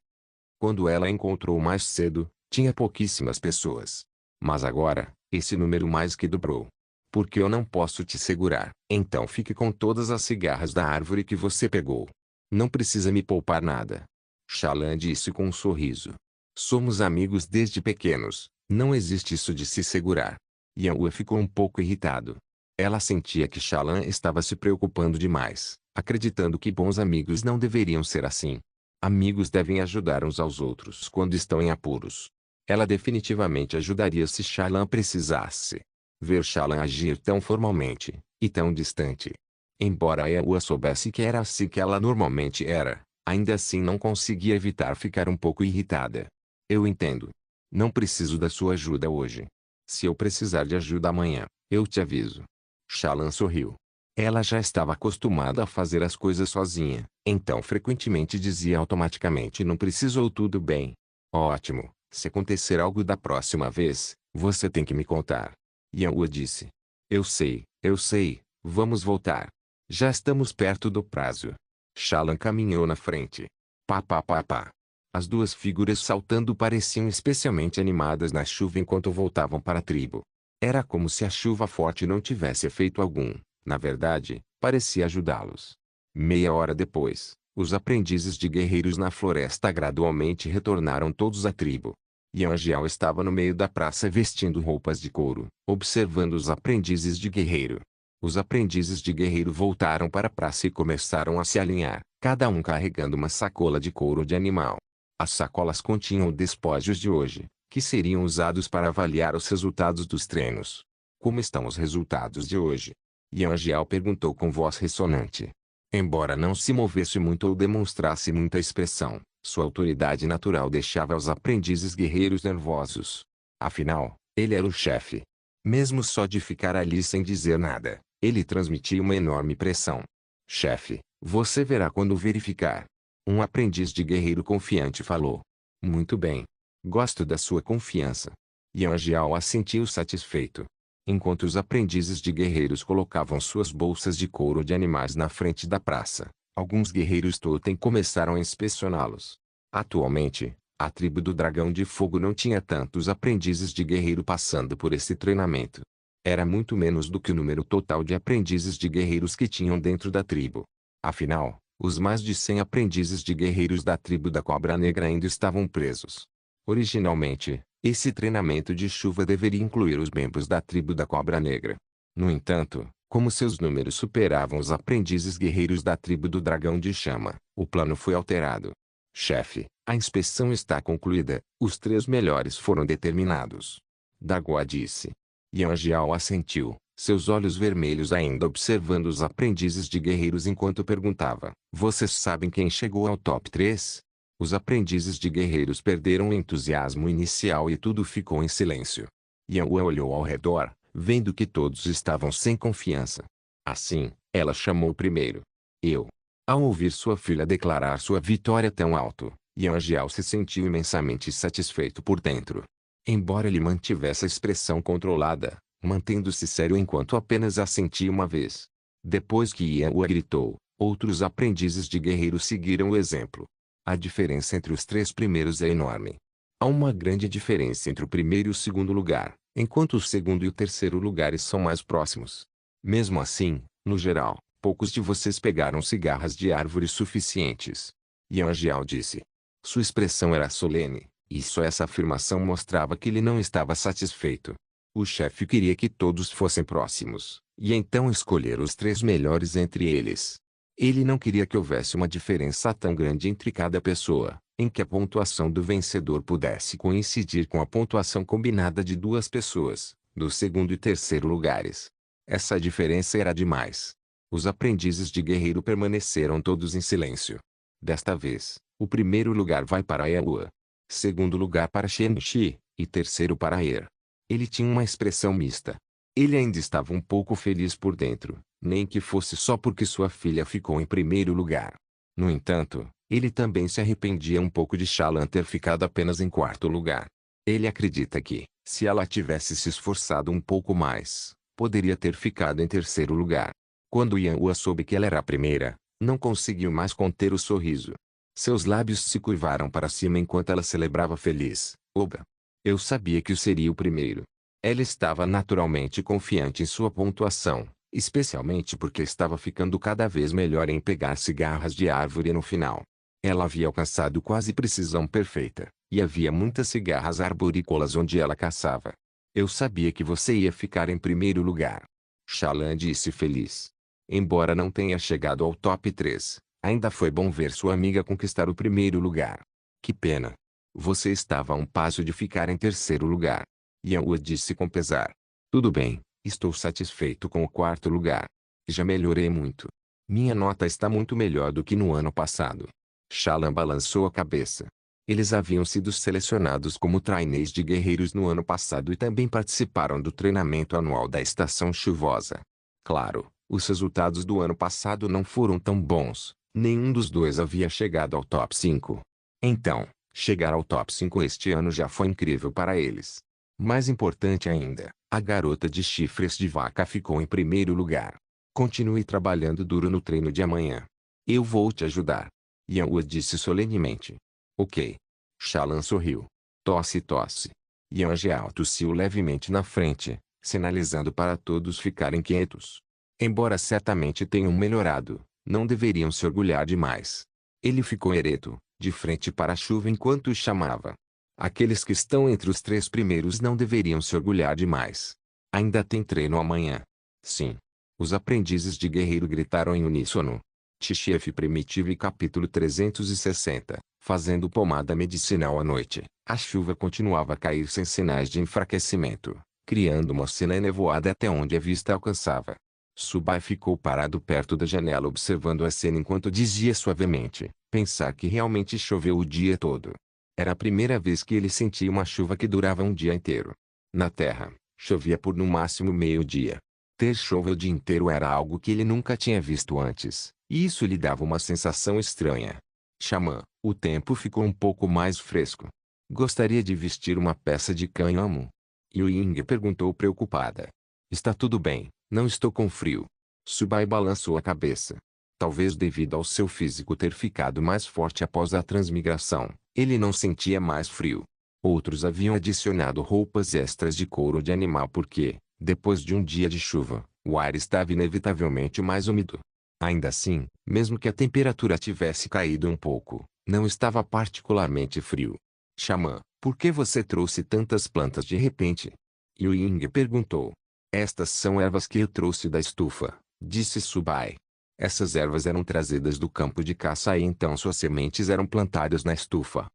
Quando ela encontrou mais cedo, tinha pouquíssimas pessoas. Mas agora, esse número mais que dobrou. Porque eu não posso te segurar. Então fique com todas as cigarras da árvore que você pegou. Não precisa me poupar nada. Shallan disse com um sorriso. Somos amigos desde pequenos, não existe isso de se segurar. Yanhua ficou um pouco irritado. Ela sentia que Shallan estava se preocupando demais, acreditando que bons amigos não deveriam ser assim. Amigos devem ajudar uns aos outros quando estão em apuros. Ela definitivamente ajudaria se Shallan precisasse. Ver Shallan agir tão formalmente, e tão distante. Embora Yanhua soubesse que era assim que ela normalmente era, ainda assim não conseguia evitar ficar um pouco irritada. Eu entendo. Não preciso da sua ajuda hoje. Se eu precisar de ajuda amanhã, eu te aviso. Shallan sorriu. Ela já estava acostumada a fazer as coisas sozinha, então frequentemente dizia automaticamente não preciso ou tudo bem. Ótimo, se acontecer algo da próxima vez, você tem que me contar. Yanhua disse. Eu sei, vamos voltar. Já estamos perto do prazo. Shallan caminhou na frente. Pá pá pá pá. As 2 figuras saltando pareciam especialmente animadas na chuva enquanto voltavam para a tribo. Era como se a chuva forte não tivesse efeito algum. Na verdade, parecia ajudá-los. Meia hora depois, os aprendizes de guerreiros na floresta gradualmente retornaram todos à tribo. Yanjiao estava no meio da praça vestindo roupas de couro, observando os aprendizes de guerreiro. Os aprendizes de guerreiro voltaram para a praça e começaram a se alinhar, cada um carregando uma sacola de couro de animal. As sacolas continham despojos de hoje, que seriam usados para avaliar os resultados dos treinos. Como estão os resultados de hoje? Yanjiao perguntou com voz ressonante. Embora não se movesse muito ou demonstrasse muita expressão, Sua autoridade natural deixava os aprendizes guerreiros nervosos. Afinal, ele era o chefe. Mesmo só de ficar ali sem dizer nada, ele transmitia uma enorme pressão. Chefe, você verá quando verificar. Um aprendiz de guerreiro confiante falou. Muito bem. Gosto da sua confiança. Yan Jiao assentiu satisfeito. Enquanto os aprendizes de guerreiros colocavam suas bolsas de couro de animais na frente da praça, alguns guerreiros totem começaram a inspecioná-los. Atualmente, a tribo do Dragão de Fogo não tinha tantos aprendizes de guerreiro passando por esse treinamento. Era muito menos do que o número total de aprendizes de guerreiros que tinham dentro da tribo. Afinal, os mais de 100 aprendizes de guerreiros da tribo da Cobra Negra ainda estavam presos. Originalmente, esse treinamento de chuva deveria incluir os membros da tribo da Cobra Negra. No entanto, como seus números superavam os aprendizes guerreiros da tribo do Dragão de Chama, o plano foi alterado. Chefe, a inspeção está concluída, os 3 melhores foram determinados. Dagua disse. Yan Jiao assentiu, seus olhos vermelhos ainda observando os aprendizes de guerreiros enquanto perguntava, vocês sabem quem chegou ao top 3? Os aprendizes de guerreiros perderam o entusiasmo inicial e tudo ficou em silêncio. Yan Wu olhou ao redor, vendo que todos estavam sem confiança. Assim, ela chamou primeiro. Eu. Ao ouvir sua filha declarar sua vitória tão alto, Yan Jiao se sentiu imensamente satisfeito por dentro. Embora ele mantivesse a expressão controlada, mantendo-se sério enquanto apenas assentia uma vez. Depois que Yan Wu gritou, outros aprendizes de guerreiros seguiram o exemplo. A diferença entre os 3 primeiros é enorme. Há uma grande diferença entre o primeiro e o segundo lugar, enquanto o segundo e o terceiro lugares são mais próximos. Mesmo assim, no geral, poucos de vocês pegaram cigarras de árvore suficientes. Yan Jiao disse. Sua expressão era solene, e só essa afirmação mostrava que ele não estava satisfeito. O chefe queria que todos fossem próximos, e então escolher os 3 melhores entre eles. Ele não queria que houvesse uma diferença tão grande entre cada pessoa, em que a pontuação do vencedor pudesse coincidir com a pontuação combinada de 2 pessoas, do segundo e terceiro lugares. Essa diferença era demais. Os aprendizes de guerreiro permaneceram todos em silêncio. Desta vez, o primeiro lugar vai para Yan Wu, segundo lugar para Shen Shi, e terceiro para Er. Ele tinha uma expressão mista. Ele ainda estava um pouco feliz por dentro, nem que fosse só porque sua filha ficou em primeiro lugar. No entanto, ele também se arrependia um pouco de Shallan ter ficado apenas em quarto lugar. Ele acredita que, se ela tivesse se esforçado um pouco mais, poderia ter ficado em terceiro lugar. Quando Yan Wu soube que ela era a primeira, não conseguiu mais conter o sorriso. Seus lábios se curvaram para cima enquanto ela celebrava feliz. Oba! Eu sabia que eu seria o primeiro. Ela estava naturalmente confiante em sua pontuação, especialmente porque estava ficando cada vez melhor em pegar cigarras de árvore no final. Ela havia alcançado quase precisão perfeita, e havia muitas cigarras arborícolas onde ela caçava. Eu sabia que você ia ficar em primeiro lugar. Shallan disse feliz. Embora não tenha chegado ao top 3, ainda foi bom ver sua amiga conquistar o primeiro lugar. Que pena. Você estava a um passo de ficar em terceiro lugar. Yan Wu disse com pesar. Tudo bem, estou satisfeito com o quarto lugar. Já melhorei muito. Minha nota está muito melhor do que no ano passado. Shallan balançou a cabeça. Eles haviam sido selecionados como trainees de guerreiros no ano passado e também participaram do treinamento anual da estação chuvosa. Claro, os resultados do ano passado não foram tão bons. Nenhum dos dois havia chegado ao top 5. Então, chegar ao top 5 este ano já foi incrível para eles. Mais importante ainda, a garota de chifres de vaca ficou em primeiro lugar. Continue trabalhando duro no treino de amanhã. Eu vou te ajudar. Yan Wu disse solenemente. Ok. Shallan sorriu. Tosse tosse. Yan Jiao tossiu levemente na frente, sinalizando para todos ficarem quietos. Embora certamente tenham melhorado, não deveriam se orgulhar demais. Ele ficou ereto, de frente para a chuva enquanto o chamava. Aqueles que estão entre os 3 primeiros não deveriam se orgulhar demais. Ainda tem treino amanhã. Sim. Os aprendizes de guerreiro gritaram em uníssono. Tchef Primitivo e capítulo 360, fazendo pomada medicinal à noite. A chuva continuava a cair sem sinais de enfraquecimento, criando uma cena enevoada até onde a vista alcançava. Subai ficou parado perto da janela observando a cena enquanto dizia suavemente, Pensar que realmente choveu o dia todo. Era a primeira vez que ele sentia uma chuva que durava um dia inteiro. Na Terra, chovia por no máximo meio-dia. Ter chuva o dia inteiro era algo que ele nunca tinha visto antes, e isso lhe dava uma sensação estranha. Xamã, o tempo ficou um pouco mais fresco. Gostaria de vestir uma peça de cânhamo? Yu Ying perguntou preocupada. Está tudo bem, não estou com frio. Subai balançou a cabeça. Talvez devido ao seu físico ter ficado mais forte após a transmigração, ele não sentia mais frio. Outros haviam adicionado roupas extras de couro de animal porque, depois de um dia de chuva, o ar estava inevitavelmente mais úmido. Ainda assim, mesmo que a temperatura tivesse caído um pouco, não estava particularmente frio. Xamã, por que você trouxe tantas plantas de repente? Yu Ying perguntou. Estas são ervas que eu trouxe da estufa, disse Subai. Essas ervas eram trazidas do campo de caça e então suas sementes eram plantadas na estufa.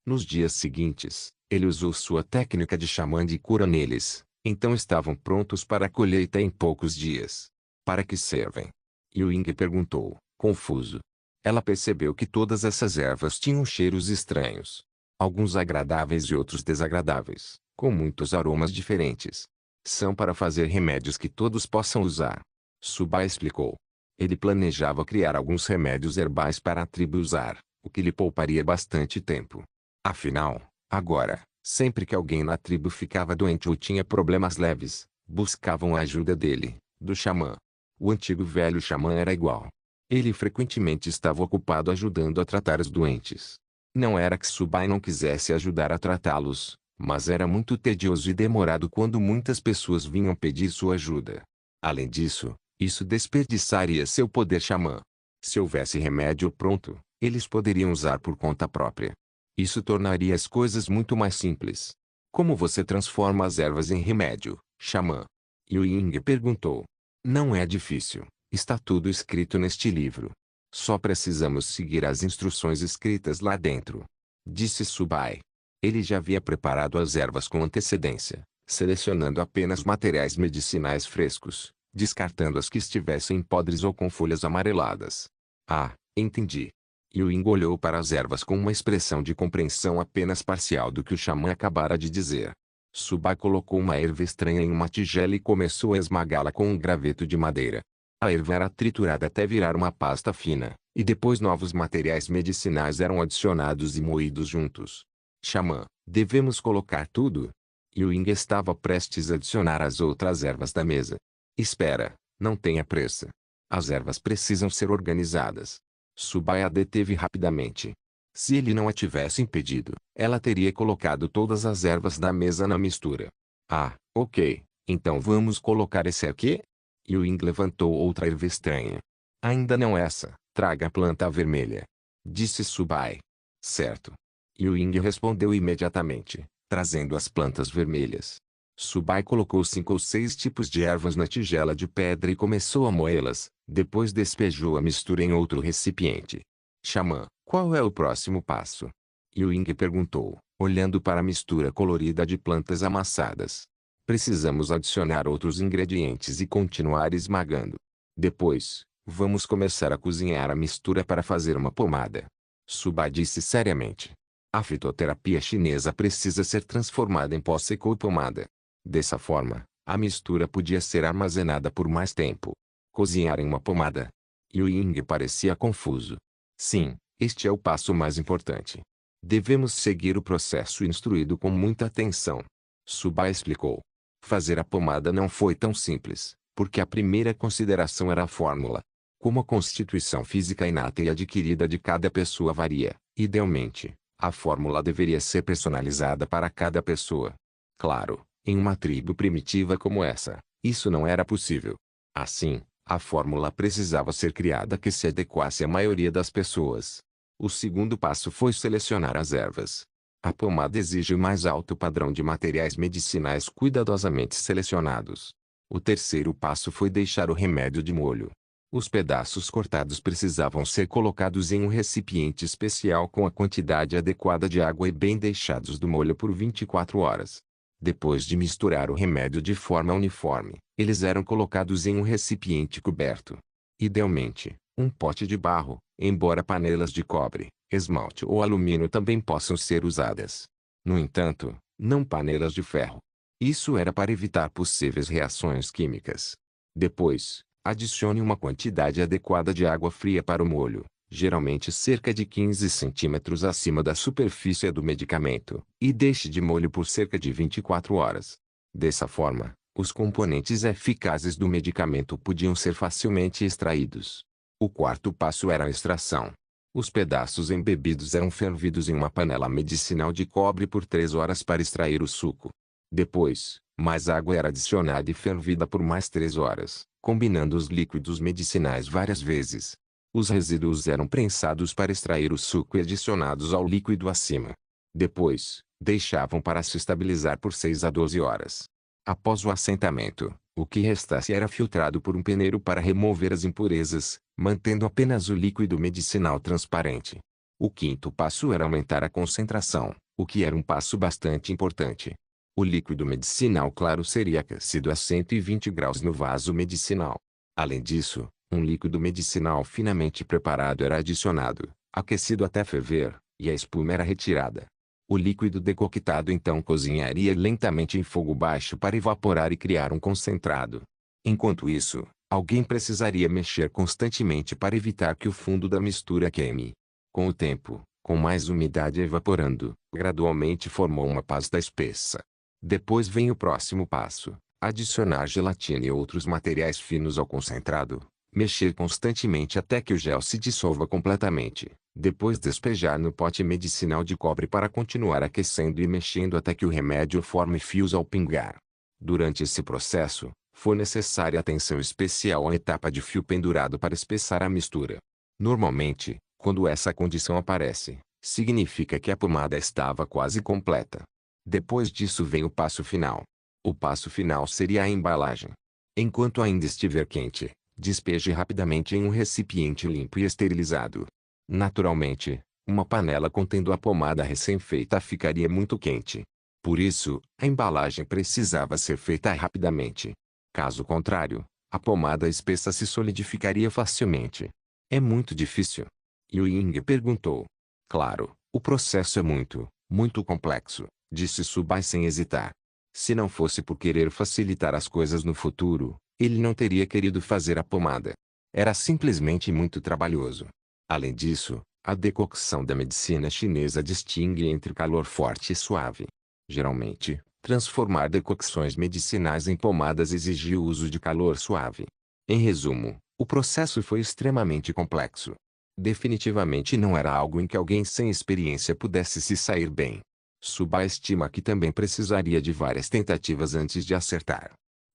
Nos dias seguintes, ele usou sua técnica de xamã de cura neles, então estavam prontos para a colheita em poucos dias. Para que servem? Yu Ying perguntou, confuso. Ela percebeu que todas essas ervas tinham cheiros estranhos. Alguns agradáveis e outros desagradáveis, com muitos aromas diferentes. São para fazer remédios que todos possam usar. Subai explicou. Ele planejava criar alguns remédios herbais para a tribo usar, o que lhe pouparia bastante tempo. Afinal, agora, sempre que alguém na tribo ficava doente ou tinha problemas leves, buscavam a ajuda dele, do xamã. O antigo velho xamã era igual. Ele frequentemente estava ocupado ajudando a tratar os doentes. Não era que Subai não quisesse ajudar a tratá-los, mas era muito tedioso e demorado quando muitas pessoas vinham pedir sua ajuda. Além disso, isso desperdiçaria seu poder xamã. Se houvesse remédio pronto, eles poderiam usar por conta própria. Isso tornaria as coisas muito mais simples. Como você transforma as ervas em remédio, xamã? Yu Ying perguntou. Não é difícil, está tudo escrito neste livro. Só precisamos seguir as instruções escritas lá dentro, disse Subai. Ele já havia preparado as ervas com antecedência, selecionando apenas materiais medicinais frescos, descartando as que estivessem podres ou com folhas amareladas. Ah, entendi. Yu Ying olhou para as ervas com uma expressão de compreensão apenas parcial do que o xamã acabara de dizer. Subai colocou uma erva estranha em uma tigela e começou a esmagá-la com um graveto de madeira. A erva era triturada até virar uma pasta fina, e depois novos materiais medicinais eram adicionados e moídos juntos. Xamã, devemos colocar tudo? Yu Ying estava prestes a adicionar as outras ervas da mesa. Espera, não tenha pressa. As ervas precisam ser organizadas. Subai a deteve rapidamente. Se ele não a tivesse impedido, ela teria colocado todas as ervas da mesa na mistura. Ah, ok, então vamos colocar esse aqui? Yu Ying levantou outra erva estranha. Ainda não essa, traga a planta vermelha, disse Subai. Certo. Yu Ying respondeu imediatamente, trazendo as plantas vermelhas. Subai colocou 5 ou 6 tipos de ervas na tigela de pedra e começou a moê-las, depois despejou a mistura em outro recipiente. Xamã, qual é o próximo passo? Yu Ying perguntou, olhando para a mistura colorida de plantas amassadas. Precisamos adicionar outros ingredientes e continuar esmagando. Depois, vamos começar a cozinhar a mistura para fazer uma pomada. Subai disse seriamente. A fitoterapia chinesa precisa ser transformada em pó seco ou pomada. Dessa forma, a mistura podia ser armazenada por mais tempo. Cozinhar em uma pomada. Yu Ying parecia confuso. Sim, este é o passo mais importante. Devemos seguir o processo instruído com muita atenção. Subai explicou. Fazer a pomada não foi tão simples, porque a primeira consideração era a fórmula. Como a constituição física inata e adquirida de cada pessoa varia, idealmente, a fórmula deveria ser personalizada para cada pessoa. Claro, em uma tribo primitiva como essa, isso não era possível. Assim, a fórmula precisava ser criada que se adequasse à maioria das pessoas. O segundo passo foi selecionar as ervas. A pomada exige o mais alto padrão de materiais medicinais cuidadosamente selecionados. O terceiro passo foi deixar o remédio de molho. Os pedaços cortados precisavam ser colocados em um recipiente especial com a quantidade adequada de água e bem deixados do molho por 24 horas. Depois de misturar o remédio de forma uniforme, eles eram colocados em um recipiente coberto. Idealmente, Um pote de barro, embora panelas de cobre, esmalte ou alumínio também possam ser usadas. No entanto, não panelas de ferro. Isso era para evitar possíveis reações químicas. Depois, adicione uma quantidade adequada de água fria para o molho, geralmente cerca de 15 centímetros acima da superfície do medicamento, e deixe de molho por cerca de 24 horas. Dessa forma, os componentes eficazes do medicamento podiam ser facilmente extraídos. O quarto passo era a extração. Os pedaços embebidos eram fervidos em uma panela medicinal de cobre por 3 horas para extrair o suco. Depois, mais água era adicionada e fervida por mais 3 horas, combinando os líquidos medicinais várias vezes. Os resíduos eram prensados para extrair o suco e adicionados ao líquido acima. Depois, deixavam para se estabilizar por 6 a 12 horas. Após o assentamento, o que restasse era filtrado por um peneiro para remover as impurezas, mantendo apenas o líquido medicinal transparente. O quinto passo era aumentar a concentração, o que era um passo bastante importante. O líquido medicinal claro seria aquecido a 120 graus no vaso medicinal. Além disso, um líquido medicinal finamente preparado era adicionado, aquecido até ferver, e a espuma era retirada. O líquido decoctado então cozinharia lentamente em fogo baixo para evaporar e criar um concentrado. Enquanto isso, alguém precisaria mexer constantemente para evitar que o fundo da mistura queime. Com o tempo, com mais umidade evaporando, gradualmente formou uma pasta espessa. Depois vem o próximo passo: adicionar gelatina e outros materiais finos ao concentrado. Mexer constantemente até que o gel se dissolva completamente. Depois despejar no pote medicinal de cobre para continuar aquecendo e mexendo até que o remédio forme fios ao pingar. Durante esse processo, for necessária atenção especial à etapa de fio pendurado para espessar a mistura. Normalmente, quando essa condição aparece, significa que a pomada estava quase completa. Depois disso vem o passo final. O passo final seria a embalagem. Enquanto ainda estiver quente, despeje rapidamente em um recipiente limpo e esterilizado. Naturalmente, uma panela contendo a pomada recém-feita ficaria muito quente. Por isso, a embalagem precisava ser feita rapidamente. Caso contrário, a pomada espessa se solidificaria facilmente. É muito difícil? Yu Ying perguntou. Claro, o processo é muito complexo, disse Subai sem hesitar. Se não fosse por querer facilitar as coisas no futuro, ele não teria querido fazer a pomada. Era simplesmente muito trabalhoso. Além disso, a decocção da medicina chinesa distingue entre calor forte e suave. Geralmente, transformar decocções medicinais em pomadas exigia o uso de calor suave. Em resumo, o processo foi extremamente complexo. Definitivamente não era algo em que alguém sem experiência pudesse se sair bem. Suba estima que também precisaria de várias tentativas antes de acertar.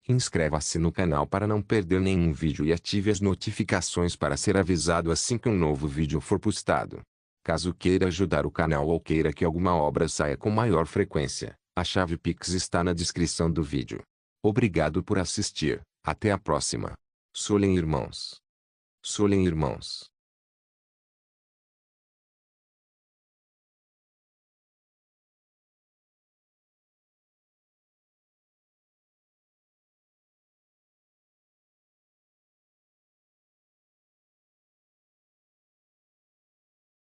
Inscreva-se no canal para não perder nenhum vídeo e ative as notificações para ser avisado assim que um novo vídeo for postado. Caso queira ajudar o canal ou queira que alguma obra saia com maior frequência, a chave Pix está na descrição do vídeo. Obrigado por assistir, até a próxima. Solen Irmãos. Solen Irmãos.